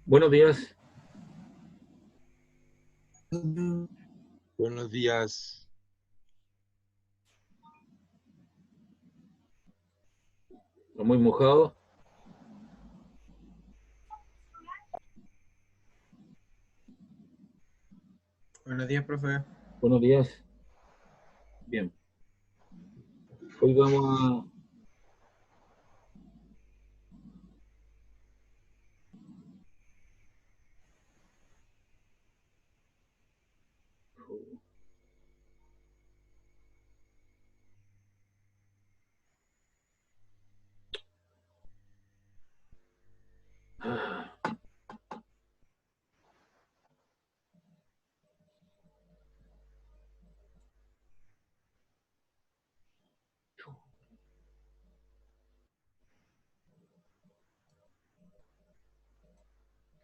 Buenos días. Buenos días. ¿Está muy mojado? Buenos días, profe. Buenos días. Bien. Hoy vamos a...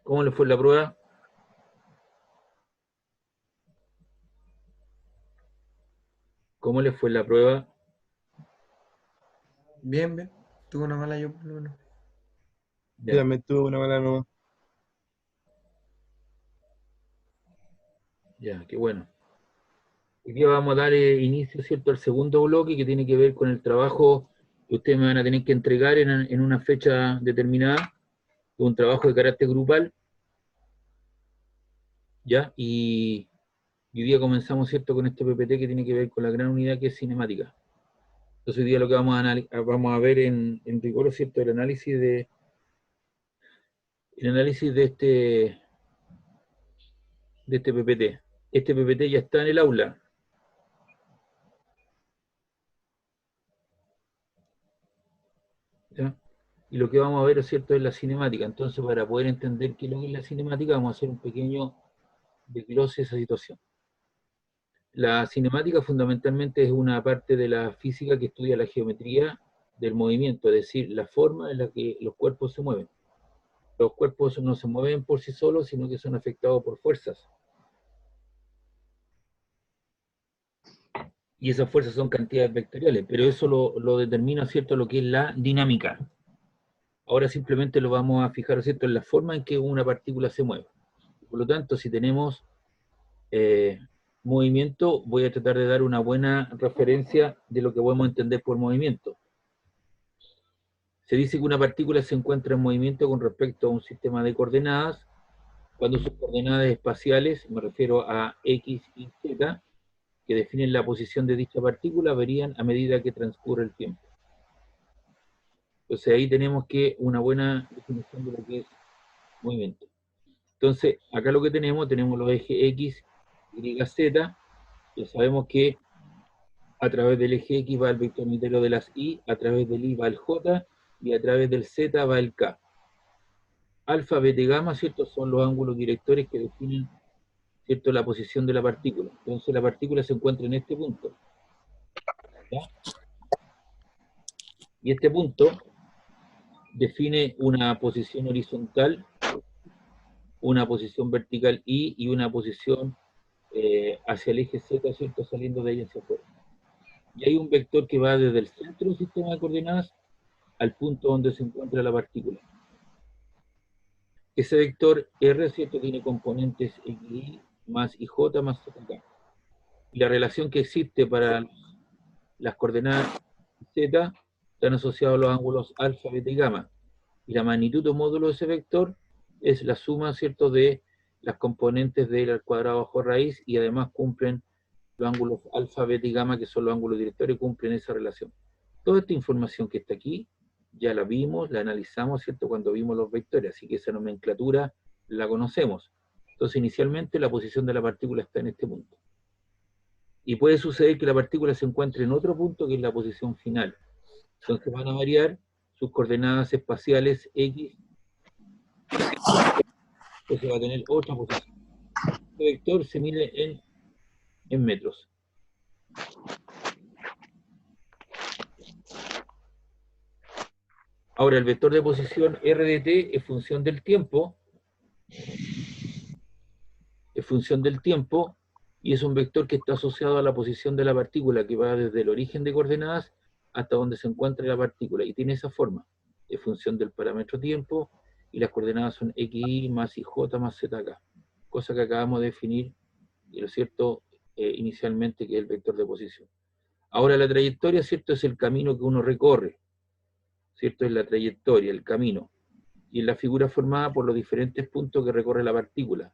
¿Cómo le fue la prueba? ¿Cómo le fue la prueba? Bien, bien. Tuve una mala yo por lo menos. Yo Ya, también tuve una mala nota. ya, qué bueno. Hoy día vamos a dar inicio, ¿cierto?, al segundo bloque que tiene que ver con el trabajo que ustedes me van a tener que entregar en una fecha determinada, un trabajo de carácter grupal, ¿ya? Y hoy día comenzamos, ¿cierto?, con este PPT que tiene que ver con la gran unidad que es cinemática. Entonces hoy día lo que vamos a ver en rigor, ¿cierto?, el análisis de este PPT. Este PPT ya está en el aula. ¿Ya? Y lo que vamos a ver, ¿cierto?, es la cinemática. Entonces, para poder entender qué es lo que es la cinemática, vamos a hacer un pequeño desglose de esa situación. La cinemática fundamentalmente es una parte de la física que estudia la geometría del movimiento, es decir, la forma en la que los cuerpos se mueven. Los cuerpos no se mueven por sí solos, sino que son afectados por fuerzas. Y esas fuerzas son cantidades vectoriales, pero eso lo determina, ¿cierto?, lo que es la dinámica. Ahora simplemente lo vamos a fijar, ¿cierto?, en la forma en que una partícula se mueve. Por lo tanto, si tenemos eh, movimiento, voy a tratar de dar una buena referencia de lo que podemos entender por movimiento. Se dice que una partícula se encuentra en movimiento con respecto a un sistema de coordenadas, cuando sus coordenadas espaciales, me refiero a X y Z, que definen la posición de dicha partícula, varían a medida que transcurre el tiempo. Entonces ahí tenemos que una buena definición de lo que es movimiento. Entonces, acá lo que tenemos los ejes X, Y, Z. Ya sabemos que a través del eje X va el vector unitario de las Y, a través del Y va el J, y a través del Z va el K. Alfa, beta y gamma, ¿cierto?, son los ángulos directores que definen, ¿cierto?, la posición de la partícula. Entonces la partícula se encuentra en este punto, ¿ya? Y este punto define una posición horizontal, una posición vertical y una posición hacia el eje Z, ¿cierto?, saliendo de ahí hacia afuera. Y hay un vector que va desde el centro del sistema de coordenadas al punto donde se encuentra la partícula. Ese vector R, ¿cierto?, tiene componentes X más IJ más ZK. Y la relación que existe para las coordenadas Z están asociados a los ángulos alfa, beta y gamma. Y la magnitud o módulo de ese vector es la suma, ¿cierto?, de las componentes del al cuadrado bajo raíz, y además cumplen los ángulos alfa, beta y gamma, que son los ángulos directores, cumplen esa relación. Toda esta información que está aquí ya la vimos, la analizamos, ¿cierto?, cuando vimos los vectores, así que esa nomenclatura la conocemos. Entonces, inicialmente la posición de la partícula está en este punto. Y puede suceder que la partícula se encuentre en otro punto, que es la posición final. Entonces van a variar sus coordenadas espaciales X, entonces va a tener otra posición. Este vector se mide en metros. Ahora, el vector de posición R de t es función del tiempo, y es un vector que está asociado a la posición de la partícula, que va desde el origen de coordenadas hasta donde se encuentra la partícula, y tiene esa forma, es función del parámetro tiempo, y las coordenadas son xy más ij más zk, cosa que acabamos de definir, y lo cierto, inicialmente, que es el vector de posición. Ahora la trayectoria, ¿cierto?, es el camino que uno recorre, ¿cierto? Es la trayectoria, el camino. Y en la figura formada por los diferentes puntos que recorre la partícula.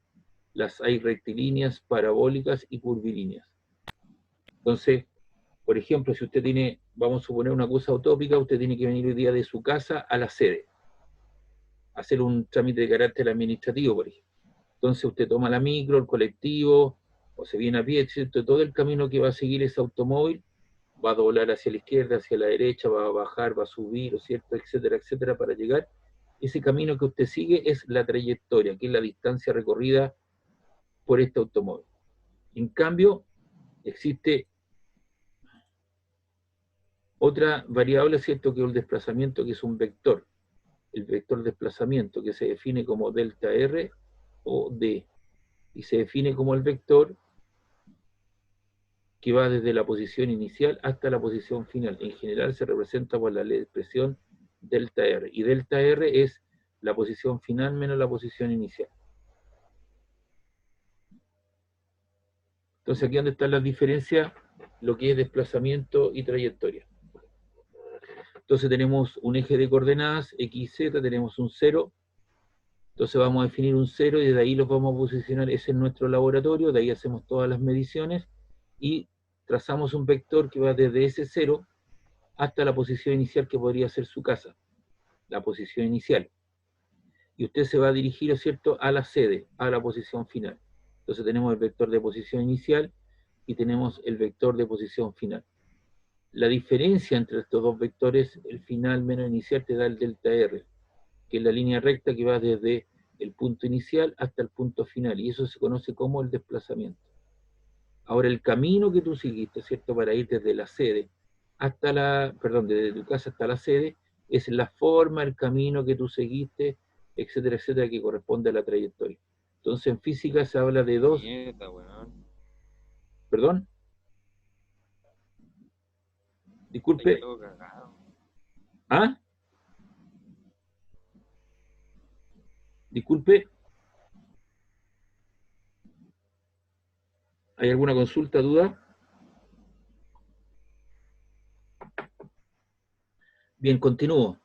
Las hay rectilíneas, parabólicas y curvilíneas. Entonces, por ejemplo, si usted tiene, vamos a suponer una cosa utópica, usted tiene que venir hoy día de su casa a la sede, hacer un trámite de carácter administrativo, por ejemplo. Entonces usted toma la micro, el colectivo, o se viene a pie, ¿cierto? Todo el camino que va a seguir ese automóvil va a doblar hacia la izquierda, hacia la derecha, va a bajar, va a subir, ¿cierto?, etcétera, etcétera, para llegar. Ese camino que usted sigue es la trayectoria, que es la distancia recorrida por este automóvil. En cambio, existe otra variable, ¿cierto?, que es el desplazamiento, que es un vector. El vector de desplazamiento, que se define como delta R o D, y se define como el vector que va desde la posición inicial hasta la posición final. En general se representa por la expresión delta R, y delta R es la posición final menos la posición inicial. Entonces aquí donde están las diferencias, lo que es desplazamiento y trayectoria. Entonces tenemos un eje de coordenadas, x, z, tenemos un 0, entonces vamos a definir un 0 y desde ahí los vamos a posicionar, ese es nuestro laboratorio, de ahí hacemos todas las mediciones y trazamos un vector que va desde ese 0 hasta la posición inicial, que podría ser su casa, la posición inicial. Y usted se va a dirigir, ¿cierto?, a la sede, a la posición final. Entonces tenemos el vector de posición inicial y tenemos el vector de posición final. La diferencia entre estos dos vectores, el final menos inicial, te da el delta R, que es la línea recta que va desde el punto inicial hasta el punto final, y eso se conoce como el desplazamiento. Ahora, el camino que tú seguiste, ¿cierto?, para ir desde la sede hasta la, perdón, desde tu casa hasta la sede, es la forma, el camino que tú seguiste, etcétera, etcétera, que corresponde a la trayectoria. Entonces, en física se habla de dos... Mierda, weón. ¿Perdón? Disculpe. Estoy todo cagado. ¿Ah? Disculpe. ¿Hay alguna consulta, duda? Bien, continúo.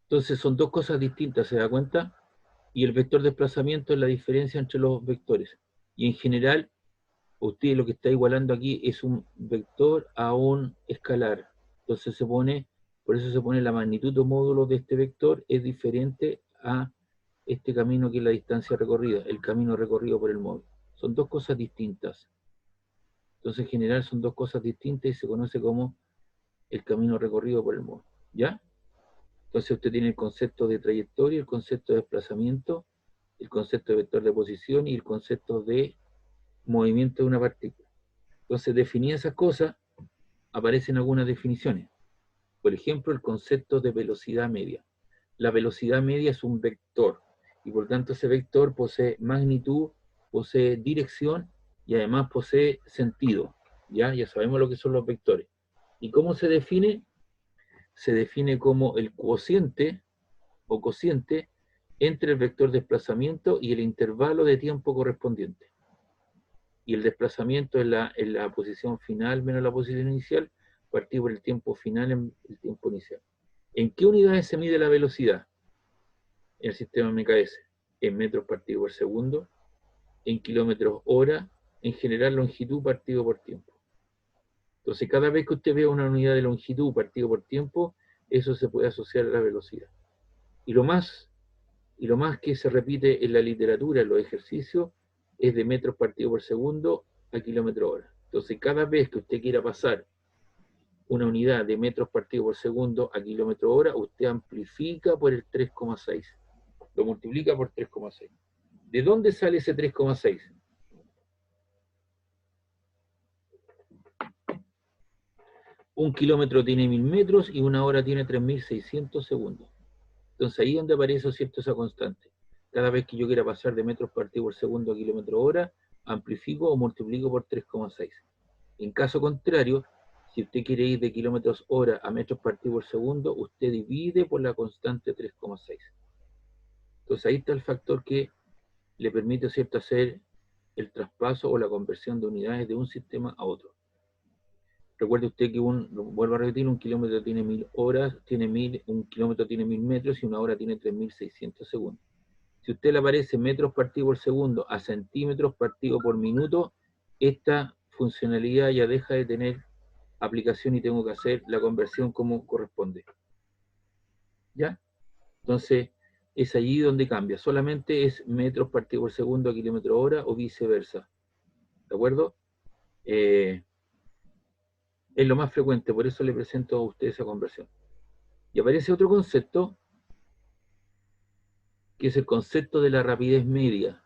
Entonces son dos cosas distintas, ¿se da cuenta? Y el vector de desplazamiento es la diferencia entre los vectores. Y en general, usted lo que está igualando aquí es un vector a un escalar. Entonces se pone, por eso se pone la magnitud o módulo de este vector es diferente a este camino, que es la distancia recorrida, el camino recorrido por el módulo. Son dos cosas distintas. Entonces en general son dos cosas distintas y se conoce como el camino recorrido por el módulo. ¿Ya? Entonces usted tiene el concepto de trayectoria, el concepto de desplazamiento, el concepto de vector de posición y el concepto de movimiento de una partícula. Entonces, definidas esas cosas, aparecen algunas definiciones. Por ejemplo, el concepto de velocidad media. La velocidad media es un vector, y por tanto ese vector posee magnitud, posee dirección, y además posee sentido. Ya sabemos lo que son los vectores. ¿Y cómo se define? Se define como el cociente o cociente entre el vector de desplazamiento y el intervalo de tiempo correspondiente. Y el desplazamiento es la posición final menos la posición inicial, partido por el tiempo final en el tiempo inicial. ¿En qué unidades se mide la velocidad? En el sistema MKS, en metros partido por segundo, en kilómetros hora, en general longitud partido por tiempo. Entonces, cada vez que usted vea una unidad de longitud partido por tiempo, eso se puede asociar a la velocidad. Y lo más que se repite en la literatura, en los ejercicios, es de metros partido por segundo a kilómetro hora. Entonces, cada vez que usted quiera pasar una unidad de metros partido por segundo a kilómetro hora, usted amplifica por el 3,6. Lo multiplica por 3,6. ¿De dónde sale ese 3,6? Un kilómetro tiene 1000 metros y una hora tiene 3600 segundos. Entonces ahí es donde aparece, ¿cierto?, esa constante. Cada vez que yo quiera pasar de metros partido por segundo a kilómetro hora, amplifico o multiplico por 3,6. En caso contrario, Si usted quiere ir de kilómetros hora a metros partidos por segundo, usted divide por la constante 3,6. Entonces ahí está el factor que le permite, ¿cierto?, hacer el traspaso o la conversión de unidades de un sistema a otro. Recuerde usted que vuelvo a repetir, un kilómetro tiene 1000 horas, un kilómetro tiene 1000 metros y una hora tiene 3600 segundos. Si usted le aparece metros partidos por segundo a centímetros partidos por minuto, esta funcionalidad ya deja de tener aplicación y tengo que hacer la conversión como corresponde. ¿Ya? Entonces, es allí donde cambia. Solamente es metros partidos por segundo a kilómetro hora o viceversa. ¿De acuerdo? Es lo más frecuente, por eso le presento a usted esa conversión. Y aparece otro concepto, que es el concepto de la rapidez media.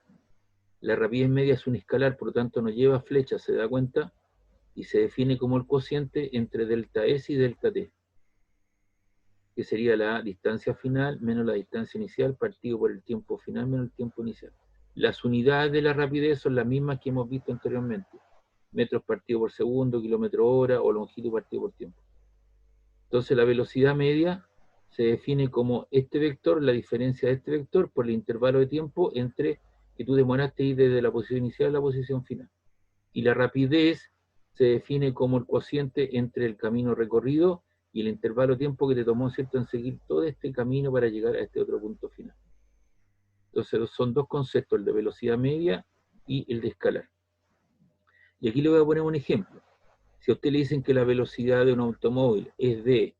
La rapidez media es un escalar, por lo tanto no lleva flecha, ¿se da cuenta? Y se define como el cociente entre delta S y delta T, que sería la distancia final menos la distancia inicial partido por el tiempo final menos el tiempo inicial. Las unidades de la rapidez son las mismas que hemos visto anteriormente. Metros partido por segundo, kilómetro hora o longitud partido por tiempo. Entonces la velocidad media se define como este vector, la diferencia de este vector por el intervalo de tiempo entre que tú demoraste ir desde la posición inicial a la posición final. Y la rapidez se define como el cociente entre el camino recorrido y el intervalo de tiempo que te tomó, ¿cierto?, en seguir todo este camino para llegar a este otro punto final. Entonces son dos conceptos, el de velocidad media y el de escalar. Y aquí le voy a poner un ejemplo. Si a usted le dicen que la velocidad de un automóvil es de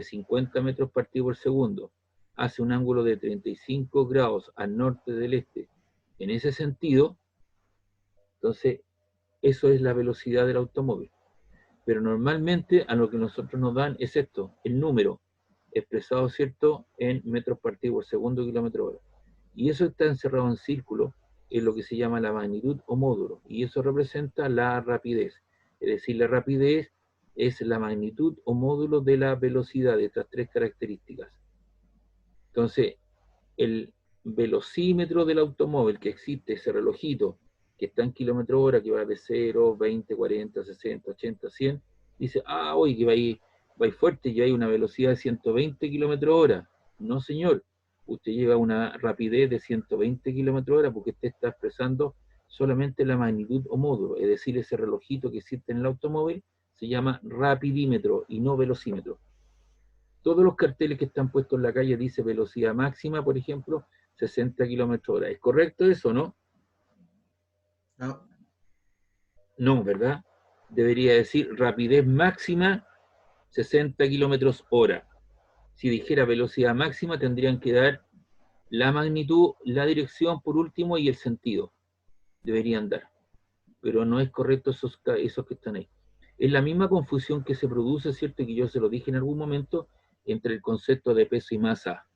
50 metros partido por segundo, hace un ángulo de 35 grados al norte del este, en ese sentido, entonces eso es la velocidad del automóvil. Pero normalmente a lo que nosotros nos dan es esto, el número, expresado, ¿cierto?, en metros partido por segundo, kilómetro hora. Y eso está encerrado en círculo, en lo que se llama la magnitud o módulo, y eso representa la rapidez. Es decir, la rapidez es la magnitud o módulo de la velocidad de estas tres características. Entonces, el velocímetro del automóvil que existe, ese relojito, que está en kilómetro hora, que va de 0, 20, 40, 60, 80, 100, dice, oye, que va ahí fuerte, y hay una velocidad de 120 kilómetros hora. No, señor, usted lleva una rapidez de 120 kilómetros hora porque usted está expresando solamente la magnitud o módulo, es decir, ese relojito que existe en el automóvil se llama rapidímetro y no velocímetro. Todos los carteles que están puestos en la calle dice velocidad máxima, por ejemplo, 60 kilómetros hora. ¿Es correcto eso, no? No. No, ¿verdad? Debería decir rapidez máxima 60 kilómetros hora. Si dijera velocidad máxima, tendrían que dar la magnitud, la dirección por último y el sentido. Deberían dar. Pero no es correcto esos que están ahí. Es la misma confusión que se produce, ¿cierto? Y que yo se lo dije en algún momento, entre el concepto de peso y masa.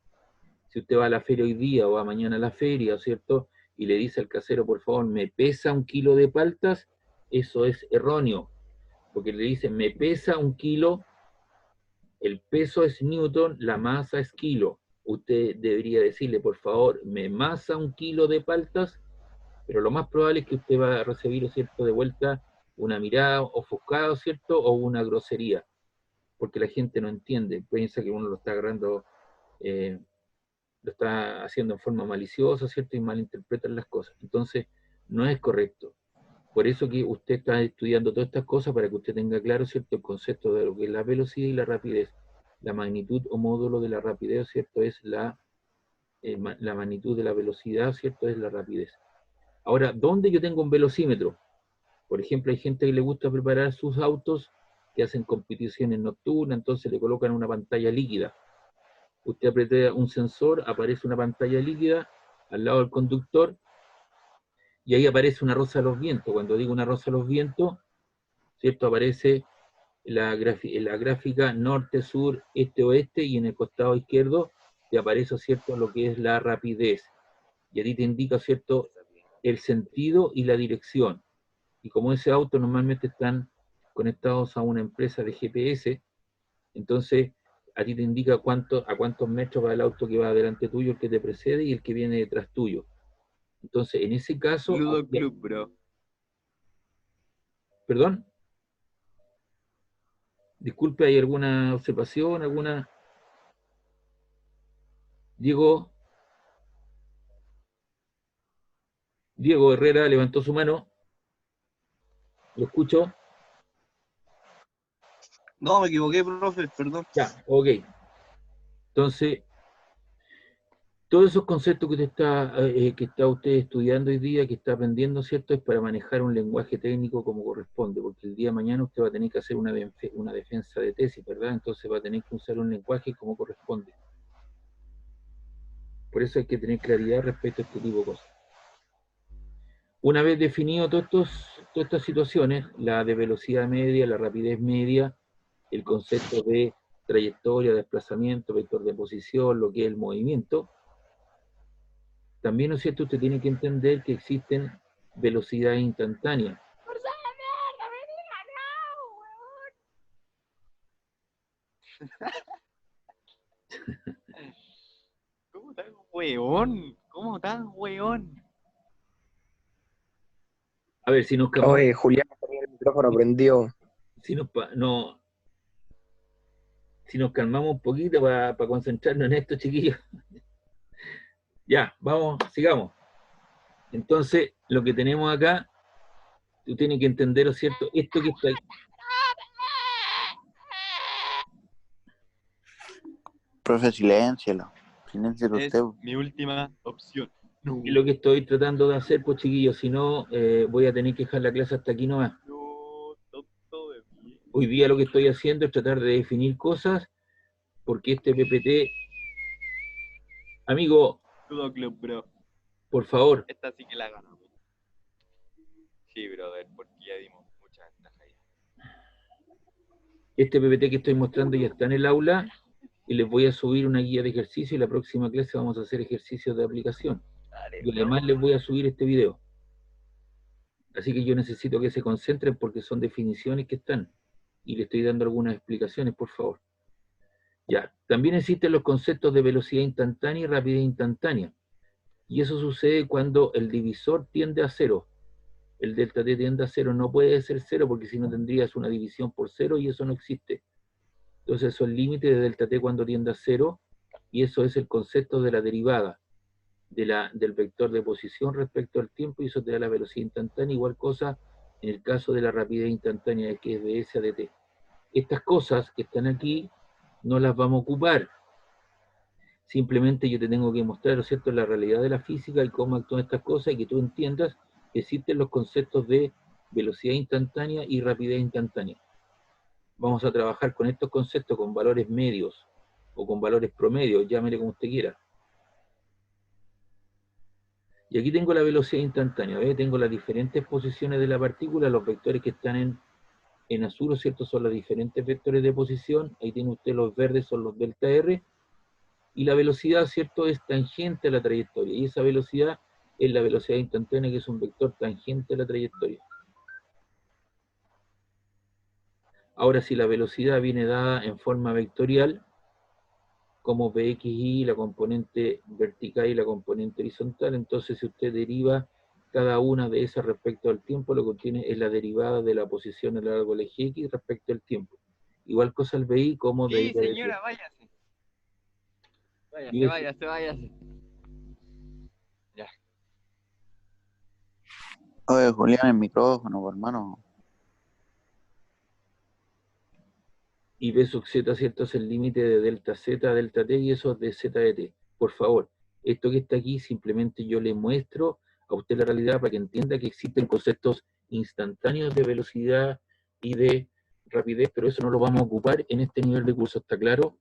Si usted va a la feria hoy día o va mañana a la feria, ¿cierto?, y le dice al casero, por favor, me pesa 1 kilo de paltas, eso es erróneo, porque le dicen, me pesa 1 kilo, el peso es newton, la masa es kilo. Usted debería decirle, por favor, me masa 1 kilo de paltas, pero lo más probable es que usted va a recibir, ¿cierto?, de vuelta una mirada ofuscada, ¿cierto?, o una grosería, porque la gente no entiende, piensa que uno lo está agarrando, lo está haciendo en forma maliciosa, ¿cierto? Y malinterpretan las cosas. Entonces, no es correcto. Por eso que usted está estudiando todas estas cosas para que usted tenga claro, ¿cierto?, el concepto de lo que es la velocidad y la rapidez. La magnitud o módulo de la rapidez, ¿cierto?, es la magnitud de la velocidad, ¿cierto?, es la rapidez. Ahora, ¿dónde yo tengo un velocímetro? Por ejemplo, hay gente que le gusta preparar sus autos que hacen competiciones nocturnas, entonces le colocan una pantalla líquida. Usted aprieta un sensor, aparece una pantalla líquida al lado del conductor y ahí aparece una rosa de los vientos. Cuando digo una rosa de los vientos, ¿cierto?, aparece la gráfica norte, sur, este, oeste, y en el costado izquierdo te aparece, ¿cierto?, lo que es la rapidez. Y a ti te indica, ¿cierto?, el sentido y la dirección. Y como ese auto normalmente están conectados a una empresa de GPS, entonces a ti te indica a cuántos metros va el auto que va delante tuyo, el que te precede y el que viene detrás tuyo. Entonces, en ese caso... Ludo Club, bro. ¿Perdón? Disculpe, ¿hay alguna observación? ¿Alguna? Diego Herrera levantó su mano. ¿Lo escucho? No, me equivoqué, profe, perdón. Ya, ok. Entonces, todos esos conceptos que está usted estudiando hoy día, que está aprendiendo, ¿cierto? Es para manejar un lenguaje técnico como corresponde, porque el día de mañana usted va a tener que hacer una defensa de tesis, ¿verdad? Entonces va a tener que usar un lenguaje como corresponde. Por eso hay que tener claridad respecto a este tipo de cosas. Una vez definido todas estas situaciones, la de velocidad media, la rapidez media, el concepto de trayectoria, desplazamiento, vector de posición, lo que es el movimiento, también, ¿no es cierto?, usted tiene que entender que existen velocidades instantáneas. ¿Cómo tan weón? ¿Cómo tan weón? A ver, si nos calmamos, Oye, Julián, tenía el micrófono prendido. si nos, pa- no, si nos calmamos un poquito para concentrarnos en esto, chiquillos. Ya, vamos, sigamos. Entonces, lo que tenemos acá, tú tienes que entender, ¿no es cierto? Esto que está ahí. Profe, siléncialo. Siléncialo Es usted. mi última opción. No, Es lo que estoy tratando de hacer, pues chiquillos, si no, voy a tener que dejar la clase hasta aquí nomás. no, tonto de mí. Hoy día lo que estoy haciendo es tratar de definir cosas, porque este PPT, amigo, Todo club, bro. por favor, Esta sí que la ganamos. Sí, brother, porque ya dimos mucha ventaja ya. este PPT que estoy mostrando ya está en el aula y les voy a subir una guía de ejercicio y la próxima clase vamos a hacer ejercicios de aplicación. Y además les voy a subir este video. Así que yo necesito que se concentren porque son definiciones que están. Y le estoy dando algunas explicaciones, por favor. Ya, también existen los conceptos de velocidad instantánea y rapidez instantánea. Y eso sucede cuando el divisor tiende a cero. El delta t tiende a cero, no puede ser cero porque si no tendrías una división por cero y eso no existe. Entonces eso es el límite de delta t cuando tiende a cero y eso es el concepto de la derivada del vector de posición respecto al tiempo y eso te da la velocidad instantánea. Igual cosa en el caso de la rapidez instantánea que es de s a dt. Estas cosas que están aquí no las vamos a ocupar. Simplemente yo te tengo que mostrar, ¿no es cierto?, la realidad de la física y cómo actúan estas cosas y que tú entiendas que existen los conceptos de velocidad instantánea y rapidez instantánea. Vamos a trabajar con estos conceptos con valores medios o con valores promedios, llámele como usted quiera. Y aquí tengo la velocidad instantánea, ¿ve? Tengo las diferentes posiciones de la partícula, los vectores que están en azul, ¿no es cierto?, son los diferentes vectores de posición, ahí tiene usted los verdes, son los delta R, y la velocidad, ¿cierto?, es tangente a la trayectoria, y esa velocidad es la velocidad instantánea, que es un vector tangente a la trayectoria. Ahora, si la velocidad viene dada en forma vectorial, como Vxy, la componente vertical y la componente horizontal, entonces si usted deriva cada una de esas respecto al tiempo, lo que obtiene es la derivada de la posición a lo largo del eje X respecto al tiempo. Igual cosa al BI como Sí, deriva de señora, váyase. Y Váyase. Ya. Oye, Julián, el micrófono, hermano. y B sub z, ¿cierto? Es el límite de delta z a delta t y eso es de z de t. Por favor, esto que está aquí simplemente yo le muestro a usted la realidad para que entienda que existen conceptos instantáneos de velocidad y de rapidez, pero eso no lo vamos a ocupar en este nivel de curso, ¿está claro?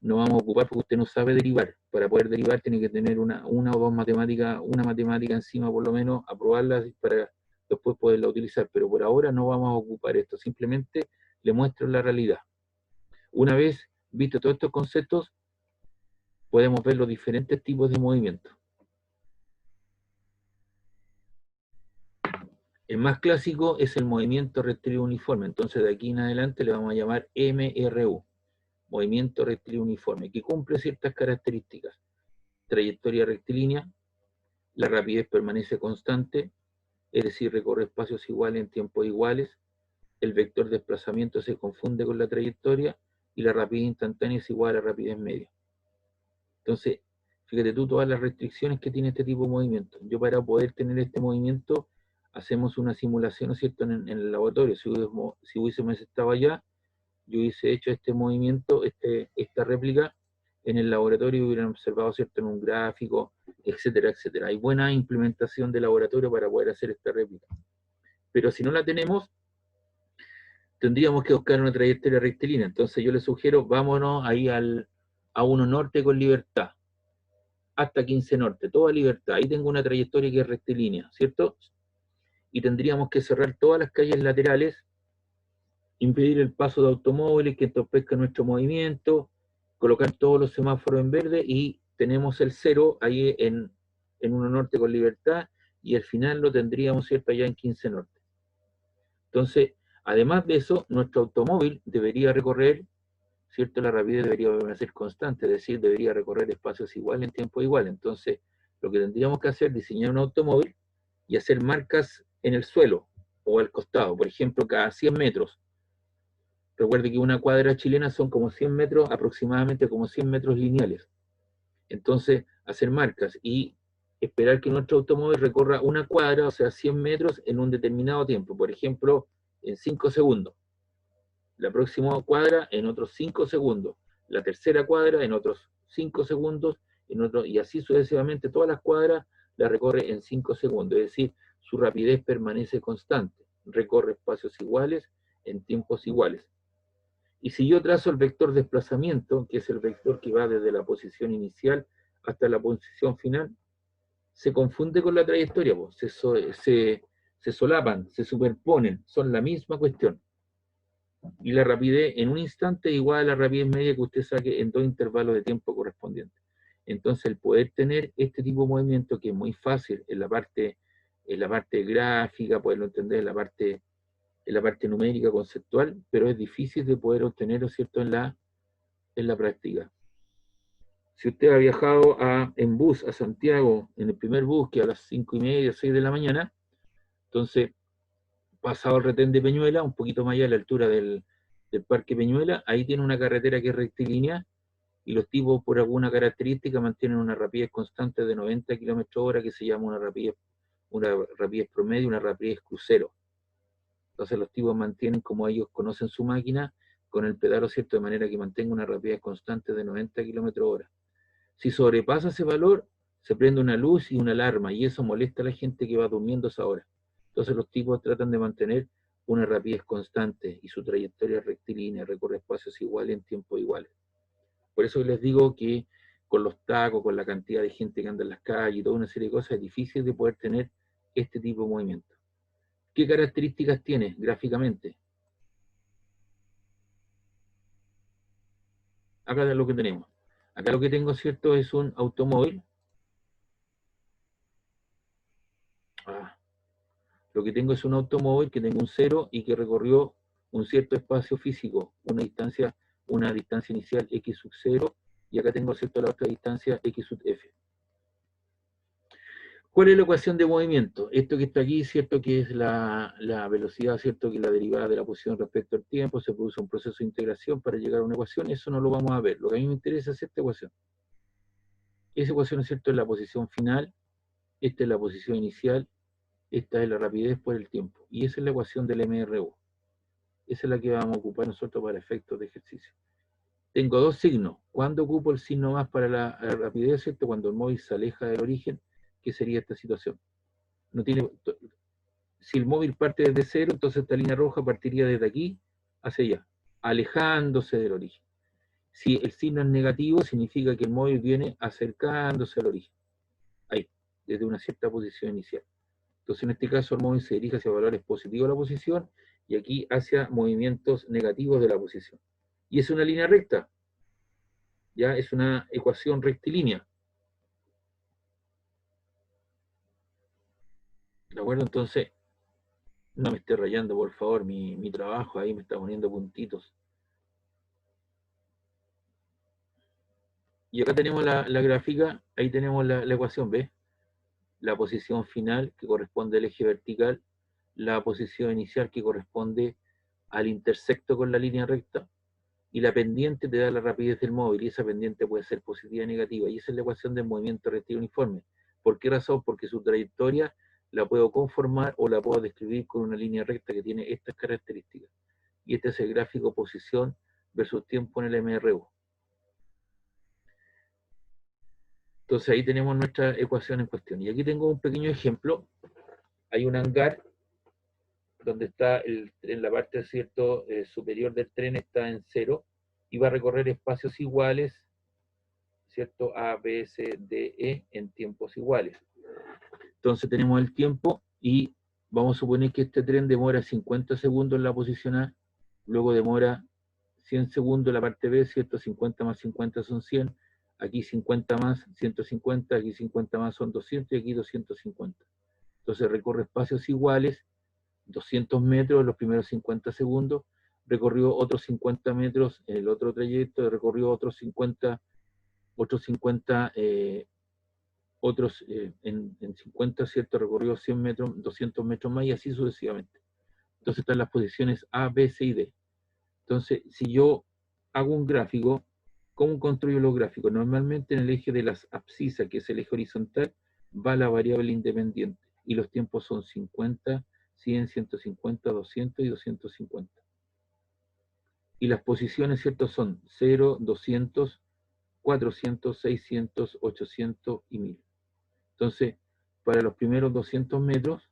No vamos a ocupar porque usted no sabe derivar. Para poder derivar tiene que tener una o dos matemáticas, una matemática encima por lo menos, aprobarla para después poderla utilizar, pero por ahora no vamos a ocupar esto, simplemente le muestro la realidad. Una vez visto todos estos conceptos, podemos ver los diferentes tipos de movimientos. El más clásico es el movimiento rectilíneo uniforme, entonces de aquí en adelante le vamos a llamar MRU, movimiento rectilíneo uniforme, que cumple ciertas características. Trayectoria rectilínea, la rapidez permanece constante, es decir, recorre espacios iguales en tiempos iguales, el vector de desplazamiento se confunde con la trayectoria y la rapidez instantánea es igual a la rapidez media. Entonces, fíjate tú todas las restricciones que tiene este tipo de movimiento. Yo para poder tener este movimiento, hacemos una simulación, ¿no es cierto?, en el laboratorio. Si hubiésemos estado allá, yo hubiese hecho este movimiento, esta réplica, en el laboratorio y hubieran observado, ¿cierto?, en un gráfico, etcétera, etcétera. Hay buena implementación de laboratorio para poder hacer esta réplica. Pero si no la tenemos, tendríamos que buscar una trayectoria rectilínea. Entonces yo les sugiero, vámonos ahí a 1 norte con libertad, hasta 15 norte, toda libertad. Ahí tengo una trayectoria que es rectilínea, ¿cierto? Y tendríamos que cerrar todas las calles laterales, impedir el paso de automóviles que entorpezcan nuestro movimiento, colocar todos los semáforos en verde y tenemos el 0 ahí en 1 norte con libertad y al final lo tendríamos, ¿cierto?, allá en 15 norte. Entonces, además de eso, nuestro automóvil debería recorrer, ¿cierto?, la rapidez debería ser constante, es decir, debería recorrer espacios iguales en tiempo igual. Entonces, lo que tendríamos que hacer es diseñar un automóvil y hacer marcas en el suelo o al costado, por ejemplo, cada 100 metros. Recuerde que una cuadra chilena son como 100 metros, aproximadamente como 100 metros lineales. Entonces, hacer marcas y esperar que nuestro automóvil recorra una cuadra, o sea, 100 metros en un determinado tiempo, por ejemplo, en 5 segundos. La próxima cuadra en otros 5 segundos. La tercera cuadra en otros 5 segundos, y así sucesivamente todas las cuadras las recorre en 5 segundos. Es decir, su rapidez permanece constante. Recorre espacios iguales en tiempos iguales. Y si yo trazo el vector desplazamiento, que es el vector que va desde la posición inicial hasta la posición final, se confunde con la trayectoria, se solapan, se superponen, son la misma cuestión. Y la rapidez en un instante es igual a la rapidez media que usted saque en 2 intervalos de tiempo correspondientes. Entonces, el poder tener este tipo de movimiento, que es muy fácil en la parte gráfica, poderlo entender en la parte numérica, conceptual, pero es difícil de poder obtenerlo, ¿cierto?, en la práctica. Si usted ha viajado en bus a Santiago, en el primer bus, que a las 5:30, 6 de la mañana, entonces, pasado el retén de Peñuela, un poquito más allá a la altura del Parque Peñuela, ahí tiene una carretera que es rectilínea, y los tipos, por alguna característica, mantienen una rapidez constante de 90 km/h, que se llama una rapidez promedio, una rapidez crucero. Entonces los tipos mantienen, como ellos conocen su máquina, con el pedal, ¿cierto?, de manera que mantenga una rapidez constante de 90 km/h. Si sobrepasa ese valor, se prende una luz y una alarma, y eso molesta a la gente que va durmiendo a esa hora. Entonces los tipos tratan de mantener una rapidez constante y su trayectoria rectilínea, recorre espacios iguales en tiempos iguales. Por eso les digo que con los tacos, con la cantidad de gente que anda en las calles y toda una serie de cosas, es difícil de poder tener este tipo de movimiento. ¿Qué características tiene gráficamente? Acá es lo que tenemos. Acá lo que tengo, ¿cierto?, es un automóvil. Lo que tengo es un automóvil que tengo un 0 y que recorrió un cierto espacio físico, una distancia inicial x sub 0, y acá tengo, ¿cierto?, la otra distancia x sub f. ¿Cuál es la ecuación de movimiento? Esto que está aquí, ¿cierto?, que es la velocidad, ¿cierto?, que es la derivada de la posición respecto al tiempo, se produce un proceso de integración para llegar a una ecuación, eso no lo vamos a ver. Lo que a mí me interesa es esta ecuación. Esa ecuación, ¿cierto?, es la posición final, esta es la posición inicial, esta es la rapidez por el tiempo, y esa es la ecuación del MRU. Esa es la que vamos a ocupar nosotros para efectos de ejercicio. Tengo 2 signos. ¿Cuándo ocupo el signo más para la rapidez, ¿cierto?, cuando el móvil se aleja del origen, que sería esta situación. Si el móvil parte desde 0, entonces esta línea roja partiría desde aquí hacia allá, alejándose del origen. Si el signo es negativo, significa que el móvil viene acercándose al origen. Ahí, desde una cierta posición inicial. Entonces, en este caso, el móvil se dirige hacia valores positivos de la posición y aquí hacia movimientos negativos de la posición. Y es una línea recta. Ya es una ecuación rectilínea. ¿De acuerdo? Entonces, no me esté rayando, por favor, mi trabajo, ahí me está poniendo puntitos. Y acá tenemos la gráfica, ahí tenemos la ecuación, ¿ves? La posición final, que corresponde al eje vertical, la posición inicial, que corresponde al intersecto con la línea recta, y la pendiente te da la rapidez del móvil, y esa pendiente puede ser positiva o negativa, y esa es la ecuación del movimiento rectilíneo uniforme. ¿Por qué razón? Porque su trayectoria la puedo conformar o la puedo describir con una línea recta que tiene estas características. Y este es el gráfico posición versus tiempo en el MRU. Entonces ahí tenemos nuestra ecuación en cuestión. Y aquí tengo un pequeño ejemplo. Hay un hangar donde está en la parte, ¿cierto?, superior del tren está en 0 y va a recorrer espacios iguales, ¿cierto?, A, B, C, D, E en tiempos iguales. Entonces tenemos el tiempo y vamos a suponer que este tren demora 50 segundos en la posición A, luego demora 100 segundos en la parte B, ¿cierto? 50 más 50 son 100, aquí 50 más 150, aquí 50 más son 200 y aquí 250. Entonces recorre espacios iguales, 200 metros en los primeros 50 segundos, recorrió otros 50 metros en el otro trayecto, recorrió otros 50 en 50, ¿cierto? Recorrió 100 metros, 200 metros más y así sucesivamente. Entonces están las posiciones A, B, C y D. Entonces, si yo hago un gráfico, ¿cómo construyo los gráficos? Normalmente en el eje de las abscisas, que es el eje horizontal, va la variable independiente y los tiempos son 50, 100, 150, 200 y 250. Y las posiciones, ¿cierto? Son 0, 200, 400, 600, 800 y 1000. Entonces, para los primeros 200 metros,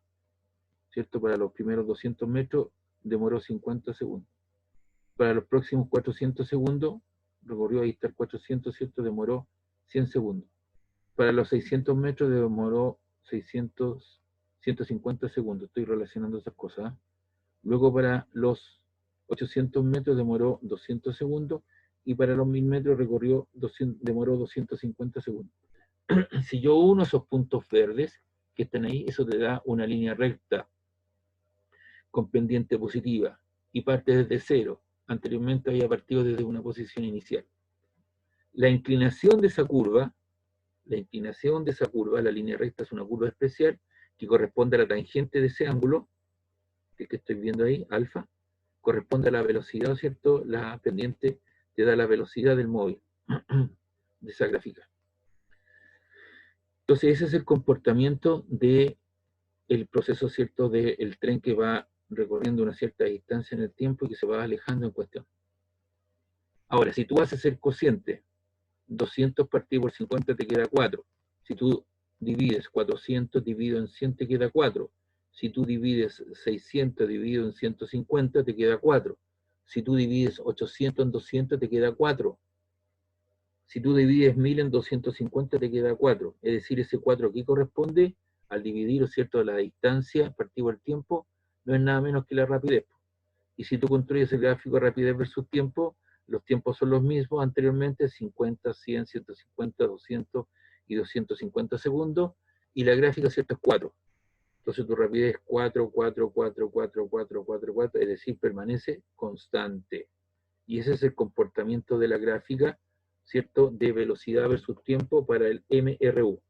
¿cierto? Para los primeros 200 metros demoró 50 segundos. Para los próximos 400 segundos, recorrió, ahí está el 400, ¿cierto? Demoró 100 segundos. Para los 600 metros demoró 150 segundos. Estoy relacionando esas cosas. Luego para los 800 metros demoró 200 segundos y para los 1000 metros demoró 250 segundos. Si yo uno esos puntos verdes que están ahí, eso te da una línea recta con pendiente positiva y parte desde cero. Anteriormente había partido desde una posición inicial. La inclinación de esa curva, la línea recta es una curva especial que corresponde a la tangente de ese ángulo, que estoy viendo ahí, alfa, corresponde a la velocidad, ¿cierto? La pendiente te da la velocidad del móvil de esa gráfica. Entonces ese es el comportamiento del proceso, ¿cierto?, del tren que va recorriendo una cierta distancia en el tiempo y que se va alejando en cuestión. Ahora, si tú haces el cociente, 200 partido por 50 te queda 4. Si tú divides 400 dividido en 100 te queda 4. Si tú divides 600 dividido en 150 te queda 4. Si tú divides 800 en 200 te queda 4. Si tú divides 1000 en 250 te queda 4. Es decir, ese 4 aquí corresponde al dividir, ¿cierto?, la distancia partido por el tiempo, no es nada menos que la rapidez. Y si tú construyes el gráfico de rapidez versus tiempo, los tiempos son los mismos anteriormente, 50, 100, 150, 200 y 250 segundos, y la gráfica, ¿cierto?, es 4. Entonces tu rapidez es 4, 4, 4, 4, 4, 4, 4, es decir, permanece constante. Y ese es el comportamiento de la gráfica, ¿cierto?, de velocidad versus tiempo para el MRU.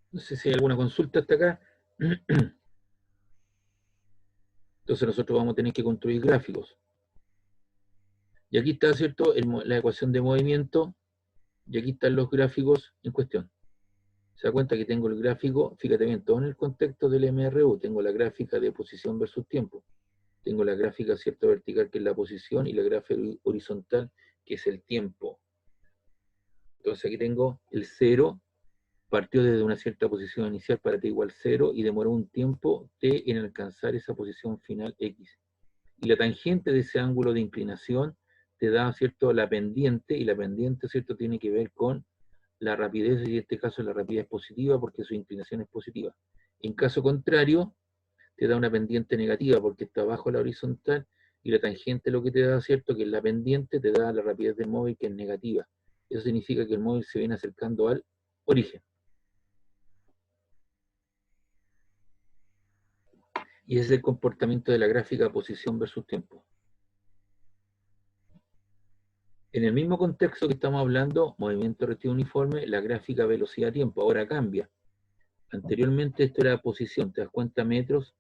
No sé si hay alguna consulta hasta acá. Entonces nosotros vamos a tener que construir gráficos. Y aquí está, ¿cierto?, la ecuación de movimiento, y aquí están los gráficos en cuestión. Se da cuenta que tengo el gráfico, fíjate bien, todo en el contexto del MRU, tengo la gráfica de posición versus tiempo. Tengo la gráfica, ¿cierto?, vertical, que es la posición, y la gráfica horizontal, que es el tiempo. Entonces aquí tengo el 0, partió desde una cierta posición inicial para t igual 0, y demoró un tiempo t en alcanzar esa posición final x. Y la tangente de ese ángulo de inclinación te da, ¿cierto?, la pendiente, y la pendiente, ¿cierto?, tiene que ver con la rapidez, y en este caso la rapidez positiva porque su inclinación es positiva. En caso contrario, te da una pendiente negativa porque está bajo la horizontal, y la tangente lo que te da, ¿cierto?, que es la pendiente, te da la rapidez del móvil, que es negativa. Eso significa que el móvil se viene acercando al origen. Y ese es el comportamiento de la gráfica posición versus tiempo. En el mismo contexto que estamos hablando, movimiento rectilíneo uniforme, la gráfica velocidad-tiempo ahora cambia. Anteriormente esto era posición, te das cuenta, metros,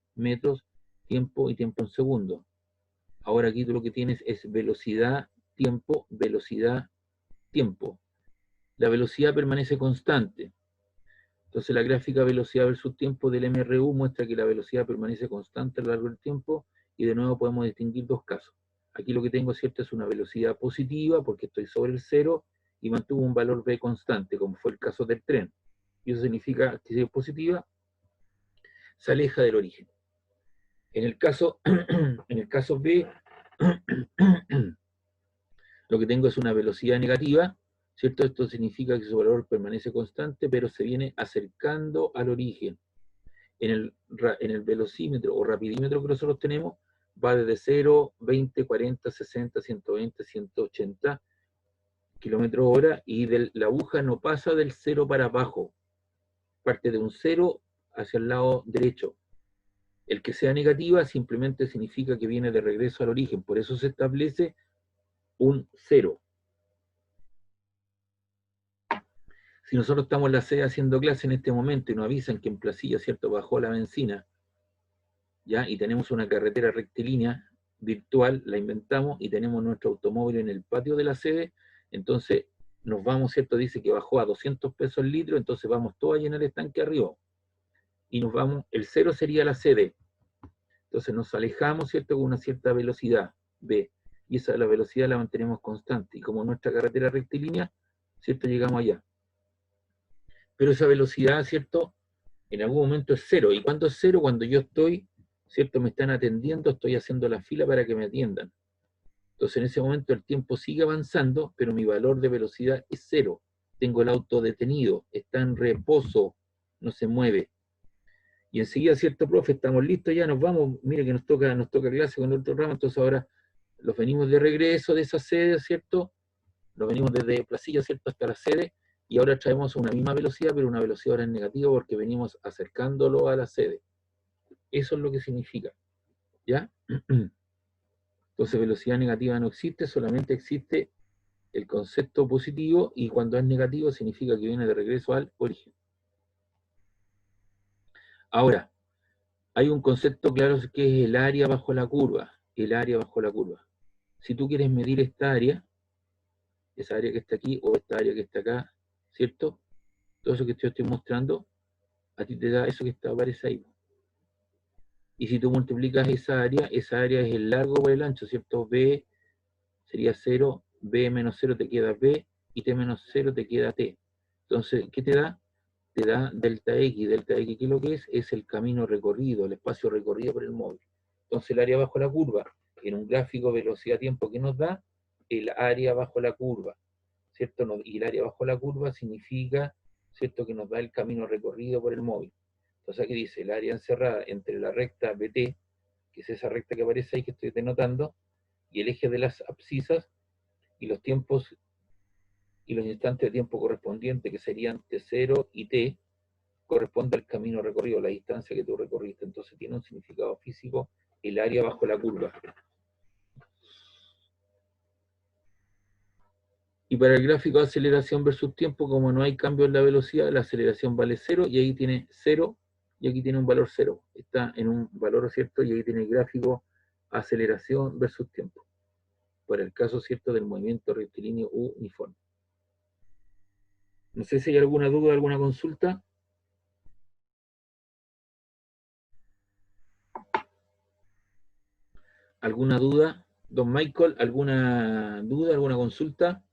tiempo y tiempo en segundo. Ahora aquí tú lo que tienes es velocidad, tiempo, velocidad, tiempo. La velocidad permanece constante. Entonces la gráfica velocidad versus tiempo del MRU muestra que la velocidad permanece constante a lo largo del tiempo y de nuevo podemos distinguir dos casos. Aquí lo que tengo, ¿cierto?, es una velocidad positiva porque estoy sobre el cero y mantuvo un valor v constante, como fue el caso del tren. Y eso significa que si es positiva, se aleja del origen. En el caso B, lo que tengo es una velocidad negativa, ¿cierto? Esto significa que su valor permanece constante, pero se viene acercando al origen. En el velocímetro o rapidímetro que nosotros tenemos, va desde 0, 20, 40, 60, 120, 180 kilómetros hora, y la aguja no pasa del 0 para abajo, parte de un 0 hacia el lado derecho. El que sea negativa simplemente significa que viene de regreso al origen, por eso se establece un 0. Si nosotros estamos en la sede haciendo clase en este momento y nos avisan que en Placilla, ¿cierto?, bajó la benzina, ¿ya? Y tenemos una carretera rectilínea virtual, la inventamos y tenemos nuestro automóvil en el patio de la sede, entonces nos vamos, ¿cierto? Dice que bajó a 200 pesos el litro, entonces vamos todos a llenar el tanque arriba. Y nos vamos, el 0 sería la sede. Entonces nos alejamos, ¿cierto?, con una cierta velocidad, v, y esa la velocidad la mantenemos constante. Y como nuestra carretera rectilínea, ¿cierto?, llegamos allá. Pero esa velocidad, ¿cierto?, en algún momento es 0. ¿Y cuándo es 0? Cuando yo estoy, ¿cierto?, me están atendiendo, estoy haciendo la fila para que me atiendan. Entonces en ese momento el tiempo sigue avanzando, pero mi valor de velocidad es 0. Tengo el auto detenido, está en reposo, no se mueve. Y enseguida, ¿cierto, profe? Estamos listos, ya nos vamos. Mire que nos toca clase con el otro ramo, entonces ahora los venimos de regreso de esa sede, ¿cierto? Los venimos desde Placilla, ¿cierto?, hasta la sede, y ahora traemos una misma velocidad, pero una velocidad ahora en negativo porque venimos acercándolo a la sede. Eso es lo que significa, ¿ya? Entonces velocidad negativa no existe, solamente existe el concepto positivo, y cuando es negativo significa que viene de regreso al origen. Ahora, hay un concepto claro que es el área bajo la curva. El área bajo la curva. Si tú quieres medir esta área, esa área que está aquí o esta área que está acá, ¿cierto? Todo eso que te estoy mostrando, a ti te da eso que aparece ahí. Y si tú multiplicas esa área es el largo por el ancho, ¿cierto? B sería 0, B menos 0 te queda B, y T menos 0 te queda T. Entonces, ¿qué te da? Te da delta X. Delta X, ¿qué es lo que es? Es el camino recorrido, el espacio recorrido por el móvil. Entonces, el área bajo la curva, en un gráfico velocidad-tiempo, ¿qué nos da? El área bajo la curva, ¿cierto? Y el área bajo la curva significa, ¿cierto?, que nos da el camino recorrido por el móvil. Entonces, aquí dice el área encerrada entre la recta BT, que es esa recta que aparece ahí que estoy denotando, y el eje de las abscisas, y los tiempos y los instantes de tiempo correspondientes, que serían T0 y T, corresponde al camino recorrido, la distancia que tú recorriste. Entonces tiene un significado físico el área bajo la curva. Y para el gráfico de aceleración versus tiempo, como no hay cambio en la velocidad, la aceleración vale 0, y ahí tiene 0, y aquí tiene un valor 0. Está en un valor, ¿cierto? Y ahí tiene el gráfico aceleración versus tiempo. Para el caso, ¿cierto?, del movimiento rectilíneo uniforme. No sé si hay alguna duda, alguna consulta. ¿Alguna duda? Don Michael, ¿alguna duda, alguna consulta?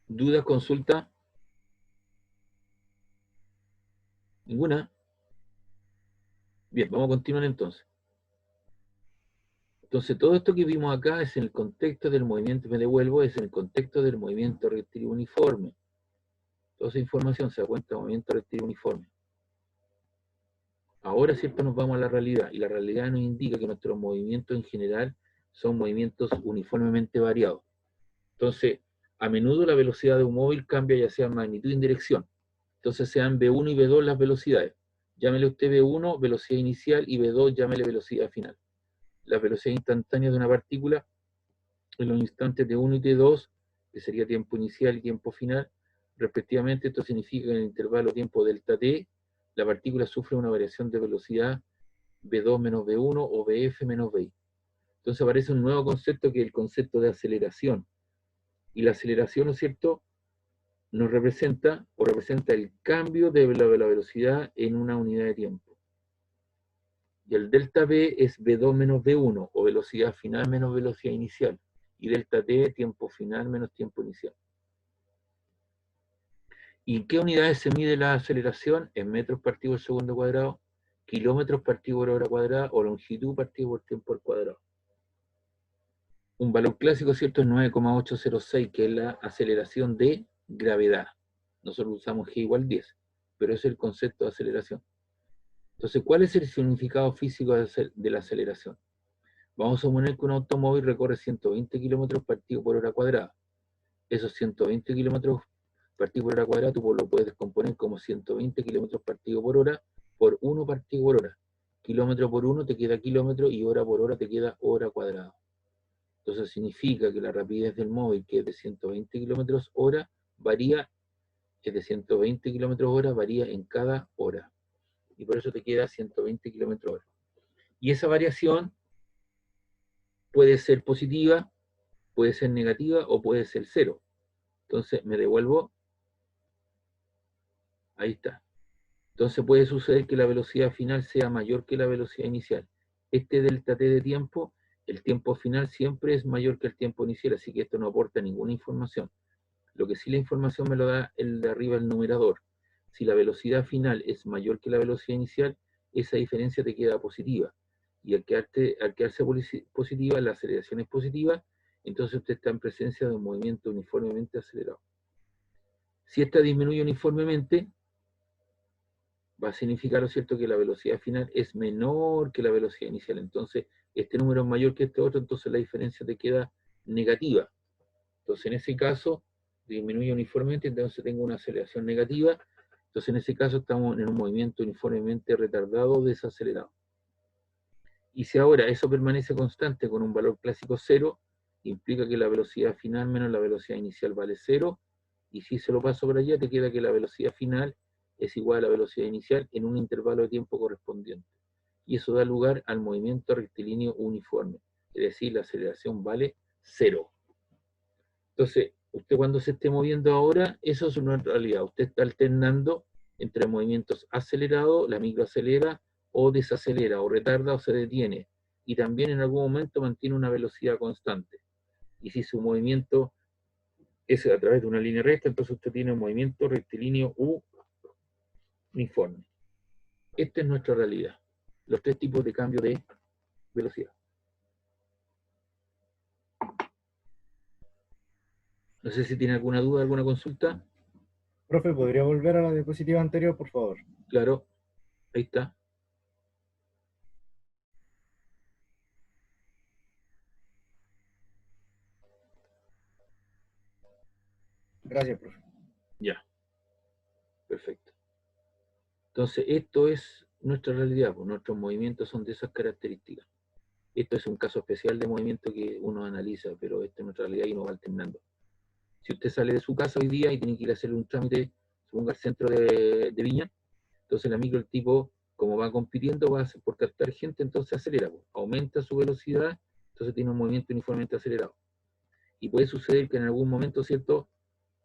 ¿Dudas, consulta? ¿Ninguna? Bien, vamos a continuar entonces. Entonces, todo esto que vimos acá es en el contexto del movimiento, me devuelvo, es en el contexto del movimiento rectilíneo uniforme. Toda esa información se da cuenta del movimiento rectilíneo uniforme. Ahora, ¿cierto?, nos vamos a la realidad, y la realidad nos indica que nuestros movimientos en general son movimientos uniformemente variados. Entonces, a menudo la velocidad de un móvil cambia ya sea en magnitud y en dirección. Entonces sean V1 y V2 las velocidades. Llámele usted V1, velocidad inicial, y V2, llámele velocidad final. La velocidad instantánea de una partícula en los instantes T1 y T2, que sería tiempo inicial y tiempo final, respectivamente. Esto significa que en el intervalo tiempo delta t, la partícula sufre una variación de velocidad v2 menos v1 o vf menos vi. Entonces aparece un nuevo concepto, que es el concepto de aceleración. Y la aceleración, ¿no es cierto?, nos representa el cambio de la velocidad en una unidad de tiempo. Y el delta v es v2 menos v1, o velocidad final menos velocidad inicial. Y delta t, tiempo final menos tiempo inicial. ¿Y en qué unidades se mide la aceleración? En metros partido por segundo cuadrado, kilómetros partido por hora cuadrada, o longitud partido por tiempo al cuadrado. Un valor clásico, ¿cierto?, es 9,806, que es la aceleración de gravedad. Nosotros usamos G igual 10, pero ese es el concepto de aceleración. Entonces, ¿cuál es el significado físico de la aceleración? Vamos a suponer que un automóvil recorre 120 kilómetros partido por hora cuadrada. Esos 120 kilómetros partido por hora cuadrada, tú lo puedes descomponer como 120 kilómetros partido por hora por 1 partido por hora. Kilómetro por 1 te queda kilómetro y hora por hora te queda hora cuadrada. Entonces significa que la rapidez del móvil, que es de 120 kilómetros hora, varía, es de 120 kilómetros hora, varía en cada hora. Y por eso te queda 120 kilómetros hora. Y esa variación puede ser positiva, puede ser negativa o puede ser cero. Entonces me devuelvo. Ahí está. Entonces puede suceder que la velocidad final sea mayor que la velocidad inicial. Este delta t de tiempo, el tiempo final siempre es mayor que el tiempo inicial, así que esto no aporta ninguna información. Lo que sí la información me lo da el de arriba, el numerador. Si la velocidad final es mayor que la velocidad inicial, esa diferencia te queda positiva. Y al quedarse positiva, la aceleración es positiva, entonces usted está en presencia de un movimiento uniformemente acelerado. Si esta disminuye uniformemente, va a significar, ¿no es cierto?, que la velocidad final es menor que la velocidad inicial. Entonces, este número es mayor que este otro, entonces la diferencia te queda negativa. Entonces, en ese caso, disminuye uniformemente, entonces tengo una aceleración negativa. Entonces, en ese caso, estamos en un movimiento uniformemente retardado o desacelerado. Y si ahora eso permanece constante con un valor clásico 0, implica que la velocidad final menos la velocidad inicial vale 0, y si se lo paso por allá, te queda que la velocidad final es igual a la velocidad inicial en un intervalo de tiempo correspondiente. Y eso da lugar al movimiento rectilíneo uniforme, es decir, la aceleración vale 0. Entonces, usted cuando se esté moviendo ahora, eso es una realidad. Usted está alternando entre movimientos acelerados, la microacelera, o desacelera, o retarda, o se detiene. Y también en algún momento mantiene una velocidad constante. Y si su movimiento es a través de una línea recta, entonces usted tiene un movimiento rectilíneo uniforme. Esta es nuestra realidad. Los tres tipos de cambio de velocidad. No sé si tiene alguna duda, alguna consulta. Profe, ¿podría volver a la diapositiva anterior, por favor? Claro, ahí está. Gracias, profe. Ya. Perfecto. Entonces, esto es nuestra realidad, pues nuestros movimientos son de esas características. Esto es un caso especial de movimiento que uno analiza, pero esta es nuestra realidad y uno va alternando. Si usted sale de su casa hoy día y tiene que ir a hacer un trámite, suponga al centro de Viña, entonces la micro, el tipo, como va compitiendo, va a hacer por captar gente, entonces acelera, pues, aumenta su velocidad, entonces tiene un movimiento uniformemente acelerado. Y puede suceder que en algún momento, ¿cierto?,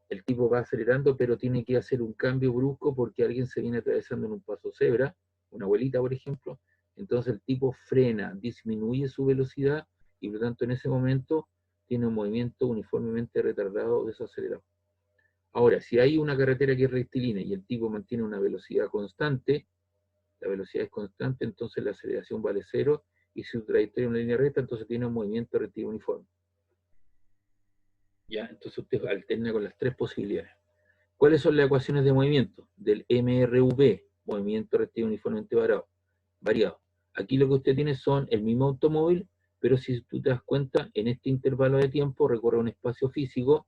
el tipo va acelerando, pero tiene que hacer un cambio brusco porque alguien se viene atravesando en un paso cebra, una abuelita, por ejemplo, entonces el tipo frena, disminuye su velocidad, y por lo tanto en ese momento tiene un movimiento uniformemente retardado o desacelerado. Ahora, si hay una carretera que es rectilínea y el tipo mantiene una velocidad constante, la velocidad es constante, entonces la aceleración vale 0, y si su trayectoria es una línea recta, entonces tiene un movimiento rectilíneo uniforme. ¿Ya? Entonces usted alterna con las tres posibilidades. ¿Cuáles son las ecuaciones de movimiento? Del MRV, movimiento rectilíneo uniformemente variado. Aquí lo que usted tiene son el mismo automóvil, pero si tú te das cuenta, en este intervalo de tiempo recorre un espacio físico,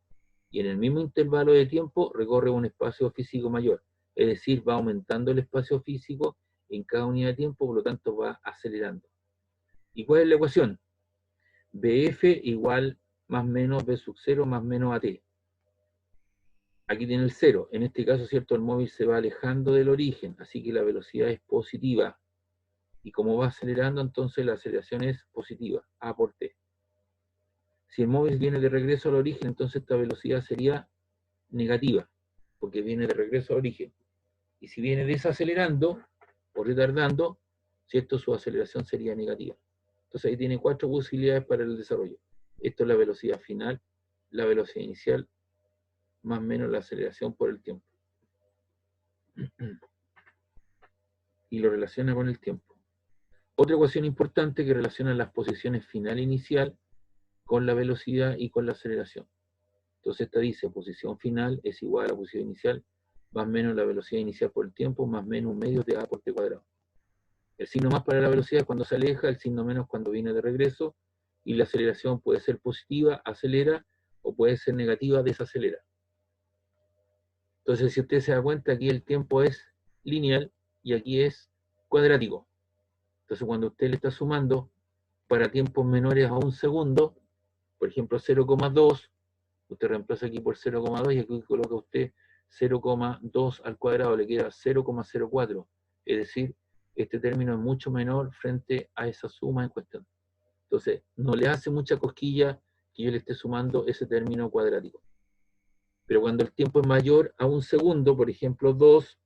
y en el mismo intervalo de tiempo recorre un espacio físico mayor. Es decir, va aumentando el espacio físico en cada unidad de tiempo, por lo tanto va acelerando. ¿Y cuál es la ecuación? BF igual más menos B sub 0 más menos AT. Aquí tiene el 0. En este caso, ¿cierto? El móvil se va alejando del origen, así que la velocidad es positiva. Y como va acelerando, entonces la aceleración es positiva, A por T. Si el móvil viene de regreso al origen, entonces esta velocidad sería negativa, porque viene de regreso al origen. Y si viene desacelerando o retardando, ¿cierto? Su aceleración sería negativa. Entonces ahí tiene 4 posibilidades para el desarrollo. Esto es la velocidad final, la velocidad inicial, más o menos la aceleración por el tiempo. Y lo relaciona con el tiempo. Otra ecuación importante que relaciona las posiciones final e inicial con la velocidad y con la aceleración. Entonces esta dice, posición final es igual a la posición inicial, más o menos la velocidad inicial por el tiempo, más o menos un medio de A por T cuadrado. El signo más para la velocidad es cuando se aleja, el signo menos cuando viene de regreso, y la aceleración puede ser positiva, acelera, o puede ser negativa, desacelera. Entonces, si usted se da cuenta, aquí el tiempo es lineal y aquí es cuadrático. Entonces, cuando usted le está sumando para tiempos menores a un segundo, por ejemplo 0,2, usted reemplaza aquí por 0,2 y aquí coloca usted 0,2 al cuadrado, le queda 0,04. Es decir, este término es mucho menor frente a esa suma en cuestión. Entonces, no le hace mucha cosquilla que yo le esté sumando ese término cuadrático. Pero cuando el tiempo es mayor a un segundo, por ejemplo 2,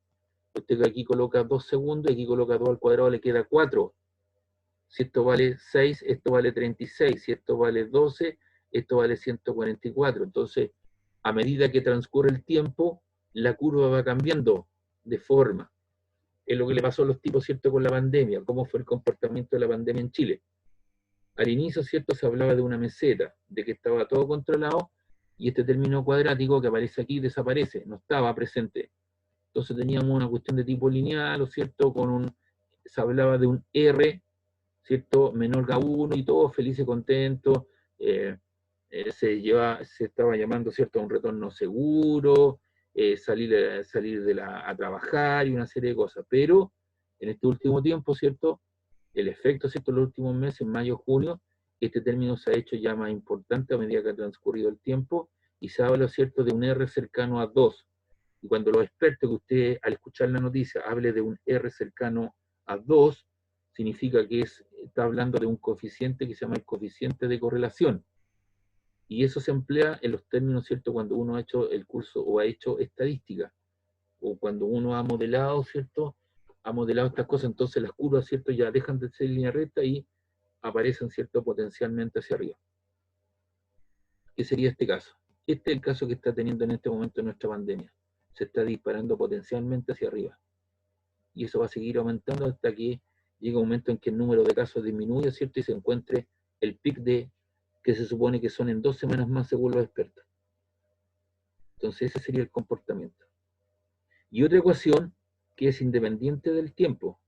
usted aquí coloca 2 segundos y aquí coloca 2 al cuadrado, le queda 4. Si esto vale 6, esto vale 36. Si esto vale 12, esto vale 144. Entonces, a medida que transcurre el tiempo, la curva va cambiando de forma. Es lo que le pasó a los tipos, ¿cierto?, con la pandemia. ¿Cómo fue el comportamiento de la pandemia en Chile? Al inicio, ¿cierto?, se hablaba de una meseta, de que estaba todo controlado, y este término cuadrático que aparece aquí desaparece, no estaba presente. Entonces teníamos una cuestión de tipo lineal, ¿o cierto?, se hablaba de un R, ¿cierto?, menor que 1 y todos felices, contentos, se estaba llamando, ¿cierto?, a un retorno seguro, salir a trabajar y una serie de cosas. Pero en este último tiempo, ¿cierto?, el efecto, ¿cierto?, en los últimos meses, mayo, junio, este término se ha hecho ya más importante a medida que ha transcurrido el tiempo y se habla, ¿cierto?, de un R cercano a 2. Y cuando los expertos, que usted al escuchar la noticia hable de un R cercano a 2, significa que está hablando de un coeficiente que se llama el coeficiente de correlación. Y eso se emplea en los términos, ¿cierto?, cuando uno ha hecho el curso o ha hecho estadística, o cuando uno ha modelado, ¿cierto?, ha modelado estas cosas, entonces las curvas, ¿cierto?, ya dejan de ser línea recta y aparecen, ¿cierto?, potencialmente hacia arriba. ¿Qué sería este caso? Este es el caso que está teniendo en este momento nuestra pandemia. Se está disparando potencialmente hacia arriba. Y eso va a seguir aumentando hasta que llegue un momento en que el número de casos disminuya, ¿cierto?, y se encuentre el pic que se supone que son en 2 semanas más según los expertos. Entonces ese sería el comportamiento. Y otra ecuación que es independiente del tiempo,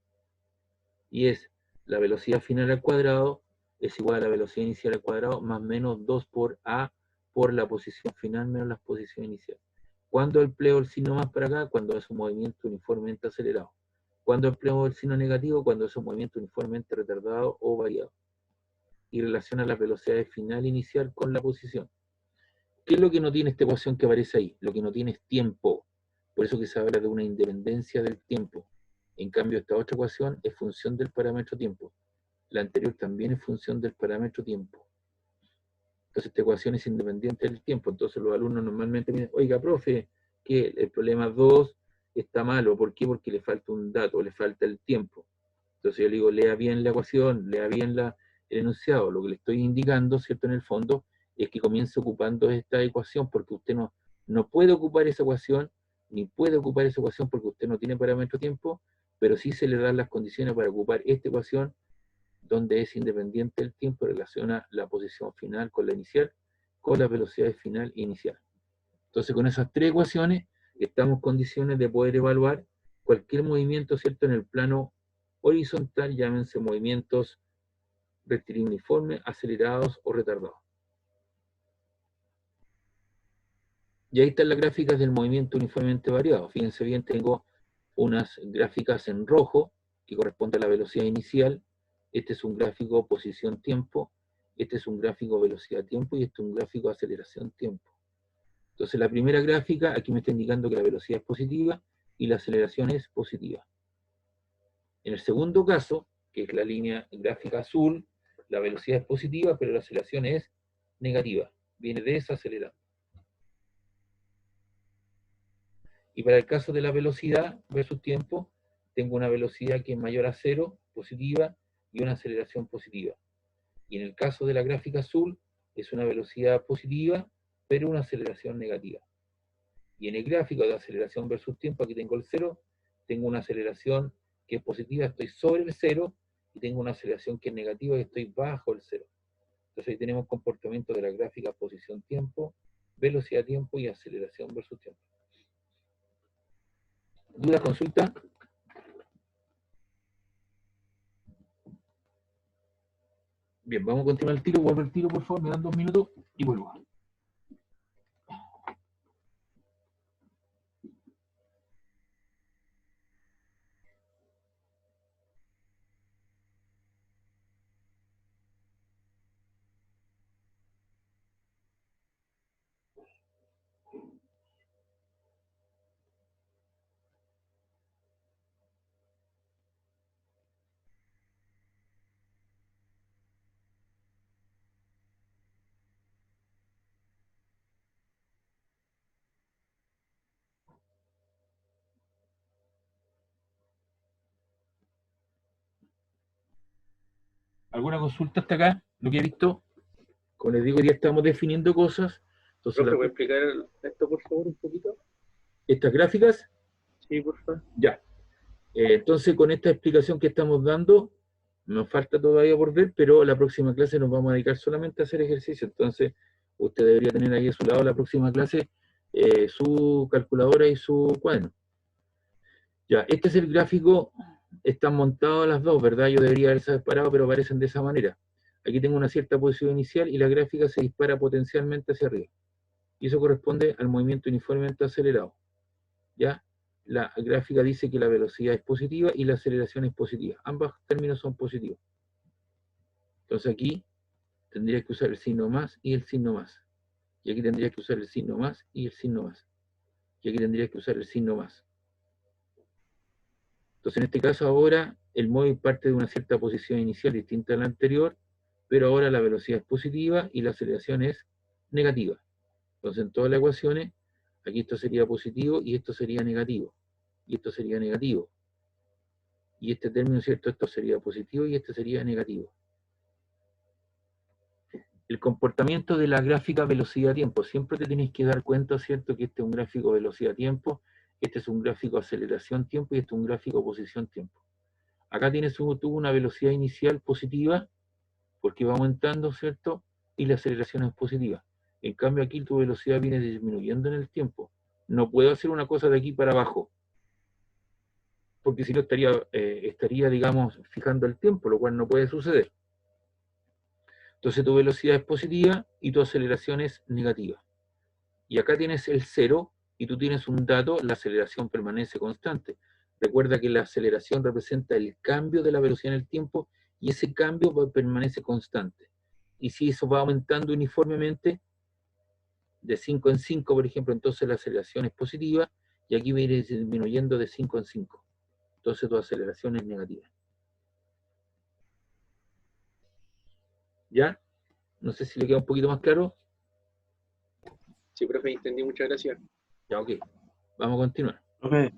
y es la velocidad final al cuadrado es igual a la velocidad inicial al cuadrado más menos 2 por A por la posición final menos la posición inicial. ¿Cuándo empleo el signo más para acá? Cuando es un movimiento uniformemente acelerado. ¿Cuándo empleo el signo negativo? Cuando es un movimiento uniformemente retardado o variado. Y relaciona las velocidades final e inicial con la posición. ¿Qué es lo que no tiene esta ecuación que aparece ahí? Lo que no tiene es tiempo. Por eso que se habla de una independencia del tiempo. En cambio, esta otra ecuación es función del parámetro tiempo. La anterior también es función del parámetro tiempo. Entonces, esta ecuación es independiente del tiempo. Entonces, los alumnos normalmente me dicen, oiga, profe, que el problema 2 está malo. ¿Por qué? Porque le falta un dato, le falta el tiempo. Entonces, yo le digo, lea bien la ecuación, lea bien el enunciado. Lo que le estoy indicando, ¿cierto?, en el fondo, es que comience ocupando esta ecuación, porque usted no puede ocupar esa ecuación, ni puede ocupar esa ecuación porque usted no tiene parámetro tiempo, pero sí se le dan las condiciones para ocupar esta ecuación, donde es independiente el tiempo, relaciona la posición final con la inicial, con la velocidad final e inicial. Entonces, con esas 3 ecuaciones, estamos en condiciones de poder evaluar cualquier movimiento, ¿cierto?, en el plano horizontal, llámense movimientos rectilíneos uniformes, acelerados o retardados. Y ahí están las gráficas del movimiento uniformemente variado. Fíjense bien, tengo unas gráficas en rojo, que corresponde a la velocidad inicial. Este es un gráfico posición-tiempo, Este es un gráfico velocidad-tiempo y este es un gráfico aceleración-tiempo. Entonces la primera gráfica, aquí me está indicando que la velocidad es positiva y la aceleración es positiva. En el segundo caso, que es la línea gráfica azul, la velocidad es positiva, pero la aceleración es negativa. Viene desacelerando. Y para el caso de la velocidad versus tiempo, tengo una velocidad que es mayor a 0, positiva, y una aceleración positiva. Y en el caso de la gráfica azul, es una velocidad positiva, pero una aceleración negativa. Y en el gráfico de aceleración versus tiempo, aquí tengo el 0, tengo una aceleración que es positiva, estoy sobre el 0, y tengo una aceleración que es negativa, y estoy bajo el 0. Entonces ahí tenemos comportamiento de la gráfica posición-tiempo, velocidad-tiempo y aceleración versus tiempo. ¿Duda, consulta? Bien, vamos a continuar el tiro. Vuelvo el tiro, por favor. Me dan 2 minutos y vuelvo. ¿Alguna consulta hasta acá? Lo que he visto, como les digo, ya estamos definiendo cosas. Entonces, ¿Profe, puede explicar esto, por favor, un poquito? ¿Estas gráficas? Sí, por favor. Ya. Entonces, con esta explicación que estamos dando, nos falta todavía por ver, pero la próxima clase nos vamos a dedicar solamente a hacer ejercicio. Entonces, usted debería tener ahí a su lado la próxima clase su calculadora y su cuaderno. Ya, este es el gráfico, están montados las dos, ¿verdad? Yo debería haber separado, pero aparecen de esa manera. Aquí tengo una cierta posición inicial y la gráfica se dispara potencialmente hacia arriba. Y eso corresponde al movimiento uniformemente acelerado. ¿Ya? La gráfica dice que la velocidad es positiva y la aceleración es positiva. Ambos términos son positivos. Entonces aquí tendría que usar el signo más y el signo más. Y aquí tendría que usar el signo más y el signo más. Y aquí tendría que usar el signo más. Entonces en este caso ahora el móvil parte de una cierta posición inicial distinta a la anterior, pero ahora la velocidad es positiva y la aceleración es negativa. Entonces en todas las ecuaciones, aquí esto sería positivo y esto sería negativo. Y esto sería negativo. Y este término, ¿cierto? Esto sería positivo y este sería negativo. El comportamiento de la gráfica velocidad-tiempo. Siempre te tienes que dar cuenta, ¿cierto? Que este es un gráfico velocidad-tiempo, este es un gráfico aceleración-tiempo y este es un gráfico posición-tiempo. Acá tienes tú una velocidad inicial positiva, porque va aumentando, ¿cierto? Y la aceleración es positiva. En cambio aquí tu velocidad viene disminuyendo en el tiempo. No puedo hacer una cosa de aquí para abajo, porque si no estaría, digamos, fijando el tiempo, lo cual no puede suceder. Entonces tu velocidad es positiva y tu aceleración es negativa. Y acá tienes el 0 y tú tienes un dato, la aceleración permanece constante. Recuerda que la aceleración representa el cambio de la velocidad en el tiempo y ese cambio permanece constante. Y si eso va aumentando uniformemente, de 5 en 5, por ejemplo, entonces la aceleración es positiva y aquí va a ir disminuyendo de 5 en 5. Entonces tu aceleración es negativa. ¿Ya? No sé si le queda un poquito más claro. Sí, profe, entendí, muchas gracias. Ya, ok. Vamos a continuar. Profe,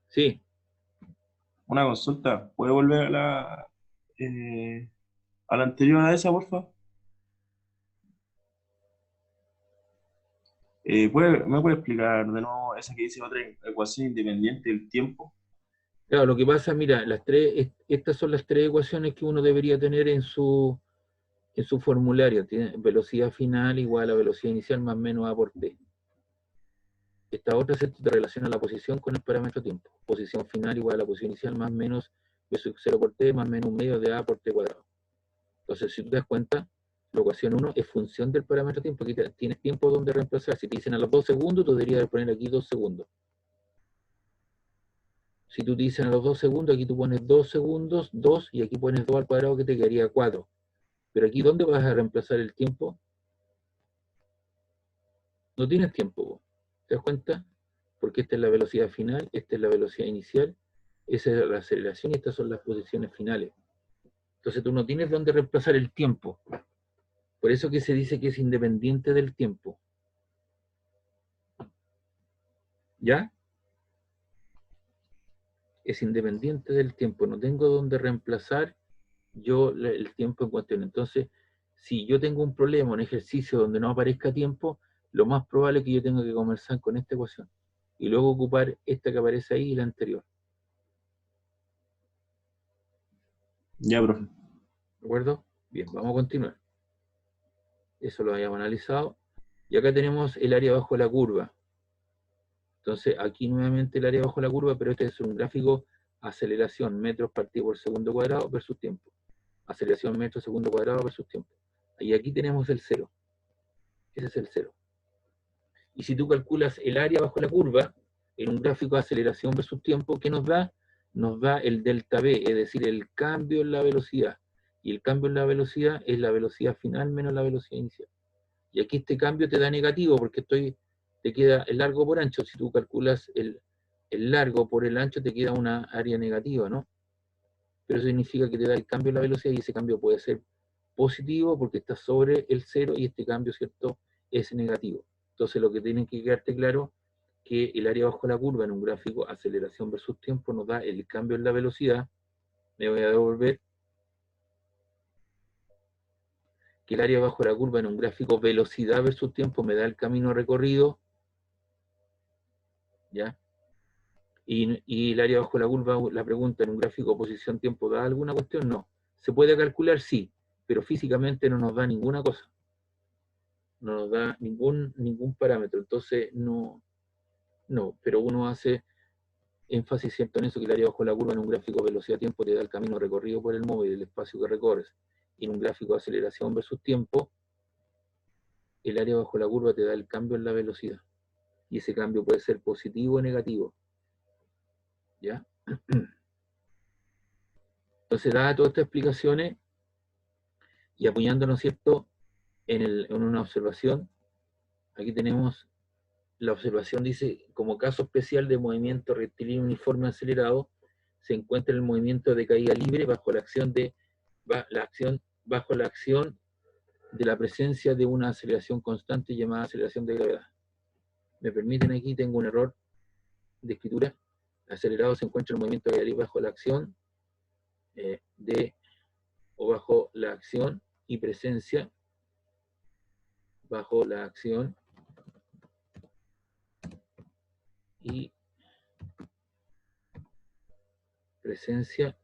Sí. una consulta. ¿Puede volver a la anterior a esa, por favor? ¿Me puede explicar de nuevo esa que dice otra ecuación independiente del tiempo? Claro, lo que pasa, mira, estas son las tres ecuaciones que uno debería tener en su formulario. Tiene velocidad final igual a velocidad inicial más menos A por T. Esta otra se relaciona la posición con el parámetro tiempo. Posición final igual a la posición inicial más menos B sub 0 por T más menos un medio de A por T cuadrado. Entonces, si tú te das cuenta, la ecuación 1 es función del parámetro tiempo. Aquí tienes tiempo donde reemplazar. Si te dicen a los 2 segundos, tú deberías poner aquí 2 segundos. Si tú te dicen a los 2 segundos, aquí tú pones 2 segundos, 2, y aquí pones 2 al cuadrado que te quedaría 4. Pero aquí, ¿dónde vas a reemplazar el tiempo? No tienes tiempo, vos. ¿Te das cuenta? Porque esta es la velocidad final, esta es la velocidad inicial, esa es la aceleración y estas son las posiciones finales. Entonces tú no tienes dónde reemplazar el tiempo. Por eso que se dice que es independiente del tiempo. ¿Ya? Es independiente del tiempo. No tengo dónde reemplazar yo el tiempo en cuestión. Entonces, si yo tengo un problema, un ejercicio donde no aparezca tiempo, lo más probable es que yo tenga que comenzar con esta ecuación. Y luego ocupar esta que aparece ahí y la anterior. Ya, profe. ¿De acuerdo? Bien, vamos a continuar. Eso lo habíamos analizado. Y acá tenemos el área bajo la curva. Entonces, aquí nuevamente el área bajo la curva, pero este es un gráfico aceleración, metros partido por segundo cuadrado versus tiempo. Aceleración metros segundo cuadrado versus tiempo. Y aquí tenemos el 0. Ese es el 0. Y si tú calculas el área bajo la curva, en un gráfico de aceleración versus tiempo, ¿qué nos da? Nos da el delta B, es decir, el cambio en la velocidad. Y el cambio en la velocidad es la velocidad final menos la velocidad inicial. Y aquí este cambio te da negativo, porque te queda el largo por ancho. Si tú calculas el largo por el ancho, te queda una área negativa, ¿no? Pero eso significa que te da el cambio en la velocidad, y ese cambio puede ser positivo porque está sobre el 0, y este cambio, ¿cierto?, es negativo. Entonces lo que tienen que quedarte claro, que el área bajo la curva en un gráfico aceleración versus tiempo nos da el cambio en la velocidad. Me voy a devolver. Que el área bajo la curva en un gráfico velocidad versus tiempo me da el camino recorrido. ¿Ya? Y el área bajo la curva, la pregunta, en un gráfico posición-tiempo, ¿da alguna cuestión? No. ¿Se puede calcular? Sí, pero físicamente no nos da ninguna cosa. No nos da ningún parámetro. Entonces, no, pero uno hace énfasis, ¿cierto?, en eso, que el área bajo la curva en un gráfico velocidad-tiempo te da el camino recorrido por el móvil, el espacio que recorres. Y en un gráfico de aceleración versus tiempo, el área bajo la curva te da el cambio en la velocidad. Y ese cambio puede ser positivo o negativo. ¿Ya? Entonces, dadas todas estas explicaciones, y apoyándonos, ¿cierto?, en una observación, aquí tenemos la observación, dice: como caso especial de movimiento rectilíneo uniforme acelerado, se encuentra el movimiento de caída libre bajo la acción de la presencia de una aceleración constante llamada aceleración de gravedad. Me permiten, aquí tengo un error de escritura. Acelerado se encuentra el movimiento de caída libre bajo la acción bajo la acción y presencia, bajo la acción y presencia,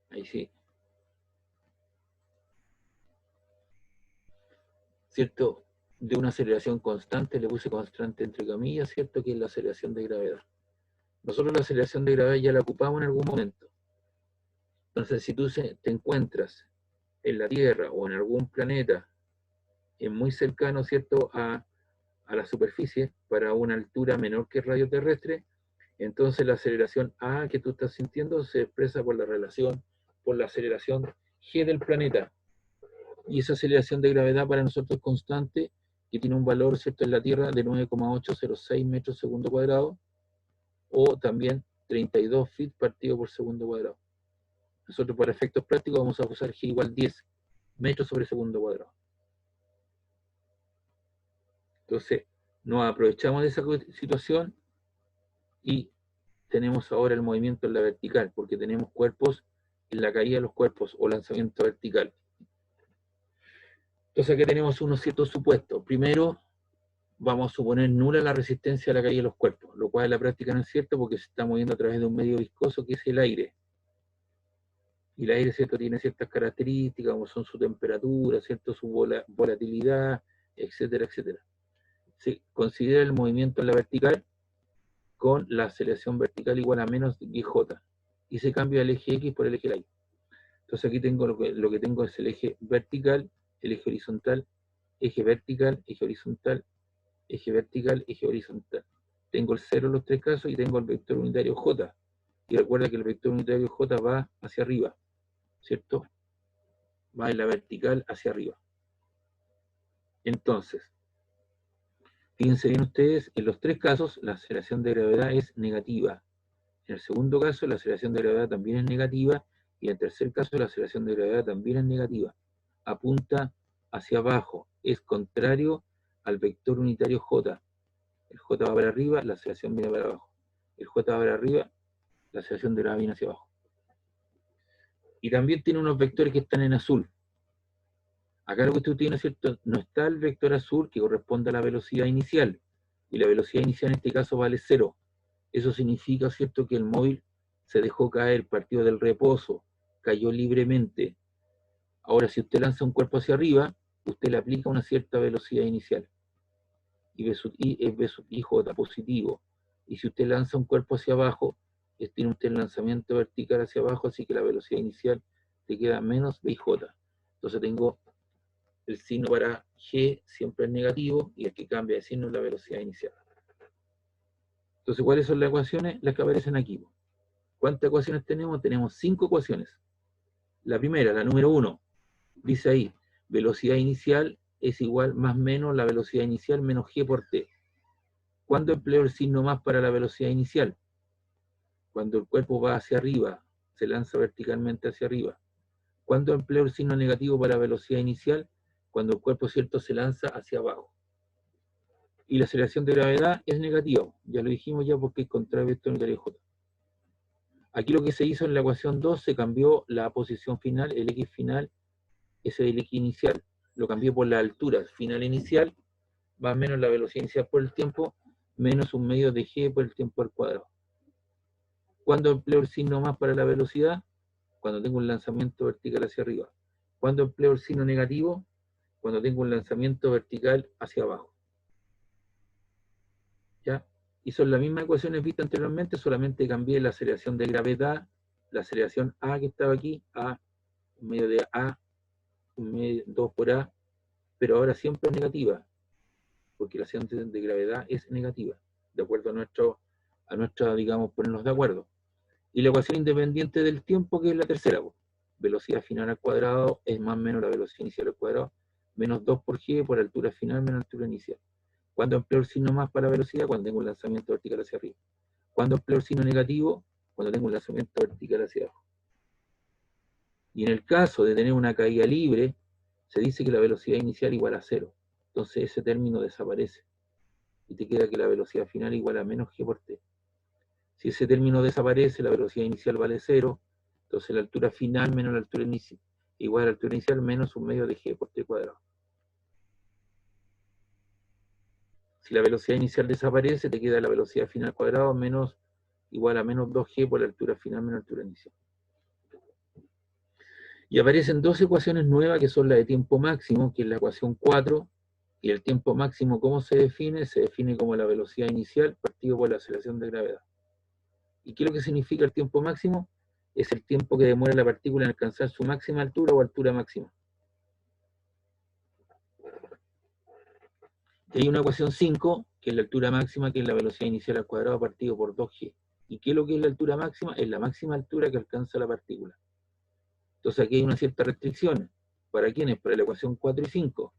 ahí sí, ¿cierto?, de una aceleración constante, le puse constante entre comillas, ¿cierto?, que es la aceleración de gravedad. Nosotros la aceleración de gravedad ya la ocupamos en algún momento. Entonces, si tú te encuentras en la Tierra o en algún planeta muy cercano, ¿cierto?, a la superficie, para una altura menor que el radio terrestre, entonces la aceleración A que tú estás sintiendo se expresa por la relación, por la aceleración G del planeta. Y esa aceleración de gravedad para nosotros es constante, que tiene un valor, ¿cierto?, en la Tierra de 9,806 metros segundo cuadrado, o también 32 feet partido por segundo cuadrado. Nosotros, para efectos prácticos, vamos a usar G igual 10 metros sobre segundo cuadrado. Entonces, nos aprovechamos de esa situación y tenemos ahora el movimiento en la vertical, porque tenemos cuerpos en la caída de los cuerpos o lanzamiento vertical. Entonces, aquí tenemos unos ciertos supuestos. Primero, vamos a suponer nula la resistencia a la caída de los cuerpos, lo cual en la práctica no es cierto, porque se está moviendo a través de un medio viscoso que es el aire. Y el aire, ¿cierto?, tiene ciertas características, como son su temperatura, ¿cierto?, su volatilidad, etcétera, etcétera. Se considera el movimiento en la vertical con la aceleración vertical igual a menos GJ, y se cambia el eje X por el eje Y. Entonces aquí tengo lo que tengo es el eje vertical, el eje horizontal, eje vertical, eje horizontal, eje vertical, eje horizontal. Tengo el 0 en los tres casos y tengo el vector unitario J. Y recuerda que el vector unitario J va hacia arriba, ¿cierto? Va en la vertical hacia arriba. Entonces, fíjense bien ustedes, en los tres casos la aceleración de gravedad es negativa. En el segundo caso la aceleración de gravedad también es negativa. Y en el tercer caso la aceleración de gravedad también es negativa. Apunta hacia abajo, es contrario al vector unitario J. El J va para arriba, la aceleración viene para abajo. El J va para arriba, la aceleración de gravedad viene hacia abajo. Y también tiene unos vectores que están en azul. Acá lo que usted tiene, ¿cierto? No está el vector azul que corresponde a la velocidad inicial. Y la velocidad inicial en este caso vale 0. Eso significa, ¿cierto?, que el móvil se dejó caer, partió del reposo, cayó libremente. Ahora, si usted lanza un cuerpo hacia arriba, usted le aplica una cierta velocidad inicial. Y V sub I es V sub IJ positivo. Y si usted lanza un cuerpo hacia abajo, tiene usted el lanzamiento vertical hacia abajo, así que la velocidad inicial te queda menos VIJ. Entonces tengo el signo para G siempre es negativo, y el que cambia de signo es la velocidad inicial. Entonces, ¿cuáles son las ecuaciones? Las que aparecen aquí. ¿Cuántas ecuaciones tenemos? Tenemos 5 ecuaciones. La primera, la número 1, dice ahí, velocidad inicial es igual más menos la velocidad inicial menos G por T. ¿Cuándo empleo el signo más para la velocidad inicial? Cuando el cuerpo va hacia arriba, se lanza verticalmente hacia arriba. ¿Cuándo empleo el signo negativo para la velocidad inicial? Cuando el cuerpo, ¿cierto?, se lanza hacia abajo. Y la aceleración de gravedad es negativa. Ya lo dijimos ya porque es contrario al vector unitario J. Aquí lo que se hizo en la ecuación 2, se cambió la posición final, el X final, ese del X inicial. Lo cambié por la altura final inicial, más o menos la velocidad inicial por el tiempo, menos un medio de G por el tiempo al cuadrado. ¿Cuándo empleo el signo más para la velocidad? Cuando tengo un lanzamiento vertical hacia arriba. ¿Cuándo empleo el signo negativo? Cuando tengo un lanzamiento vertical hacia abajo. ¿Ya? Y son las mismas ecuaciones vistas anteriormente, solamente cambié la aceleración de gravedad, la aceleración A que estaba aquí, A, un medio de A, 2 por A, pero ahora siempre es negativa, porque la aceleración de gravedad es negativa, de acuerdo a nuestra, digamos, ponernos de acuerdo. Y la ecuación independiente del tiempo, que es la tercera, velocidad final al cuadrado es más o menos la velocidad inicial al cuadrado, menos 2 por G por altura final menos altura inicial. ¿Cuándo empleo el signo más para velocidad? Cuando tengo un lanzamiento vertical hacia arriba. ¿Cuándo empleo el signo negativo? Cuando tengo un lanzamiento vertical hacia abajo. Y en el caso de tener una caída libre, se dice que la velocidad inicial igual a 0. Entonces ese término desaparece. Y te queda que la velocidad final igual a menos G por T. Si ese término desaparece, la velocidad inicial vale 0. Entonces la altura final menos la altura inicial, igual a la altura inicial menos un medio de G por T cuadrado. Si la velocidad inicial desaparece, te queda la velocidad final al cuadrado menos igual a menos 2G por la altura final menos la altura inicial. Y aparecen dos ecuaciones nuevas que son la de tiempo máximo, que es la ecuación 4, y el tiempo máximo, ¿cómo se define? Se define como la velocidad inicial partido por la aceleración de gravedad. ¿Y qué es lo que significa el tiempo máximo? Es el tiempo que demora la partícula en alcanzar su máxima altura o altura máxima. Y hay una ecuación 5, que es la altura máxima, que es la velocidad inicial al cuadrado partido por 2G. ¿Y qué es lo que es la altura máxima? Es la máxima altura que alcanza la partícula. Entonces aquí hay una cierta restricción. ¿Para quiénes? Para la ecuación 4 y 5.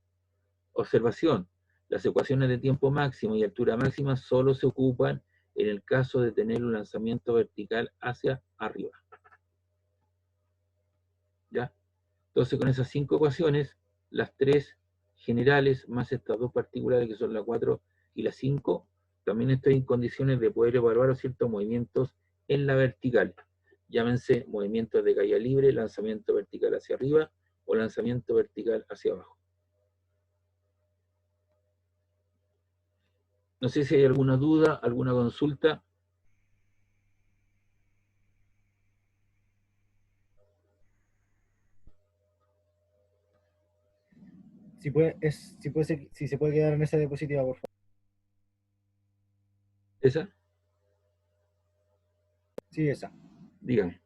Observación. Las ecuaciones de tiempo máximo y altura máxima solo se ocupan en el caso de tener un lanzamiento vertical hacia arriba. ¿Ya? Entonces con esas 5 ecuaciones, las 3 generales más estas 2 particulares que son la 4 y la 5, también estoy en condiciones de poder evaluar ciertos movimientos en la vertical. Llámense movimientos de caída libre, lanzamiento vertical hacia arriba o lanzamiento vertical hacia abajo. No sé si hay alguna duda, alguna consulta. Si se puede quedar en esa diapositiva, por favor. ¿Esa? Sí, esa. Dígame.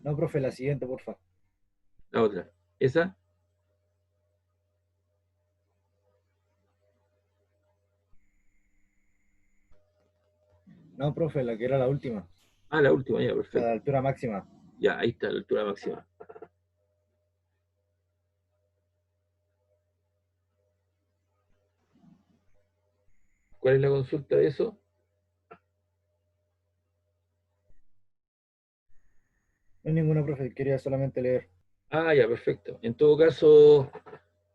No, profe, la siguiente, por favor. La otra. ¿Esa? No, profe, la que era la última. Ah, la última, ya, La de perfecto. altura máxima. Ya, ahí está la altura máxima. ¿Cuál es la consulta de eso? No hay ninguna, profe, quería solamente leer. Ah, ya, perfecto. En todo caso,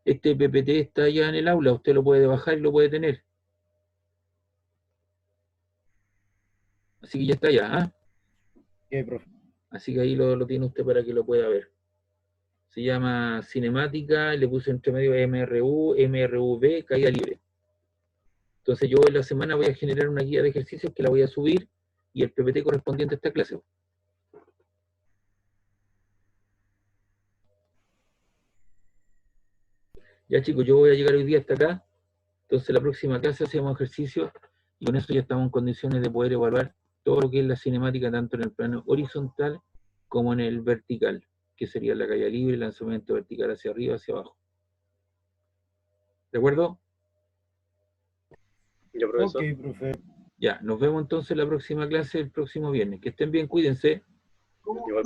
este PPT está ya en el aula, usted lo puede bajar y lo puede tener. Así que ya está ya, ¿ah? Ok, profe. Así que ahí lo tiene usted para que lo pueda ver. Se llama cinemática, le puse entre medio MRU, MRV, caída libre. Entonces yo en la semana voy a generar una guía de ejercicios que la voy a subir y el PPT correspondiente a esta clase. Ya chicos, yo voy a llegar hoy día hasta acá. Entonces la próxima clase hacemos ejercicios y con eso ya estamos en condiciones de poder evaluar todo lo que es la cinemática, tanto en el plano horizontal como en el vertical, que sería la caída libre, el lanzamiento vertical hacia arriba, hacia abajo. ¿De acuerdo? Ya, profesor. Ok, profe. Ya, nos vemos entonces en la próxima clase el próximo viernes. Que estén bien, cuídense. Igual.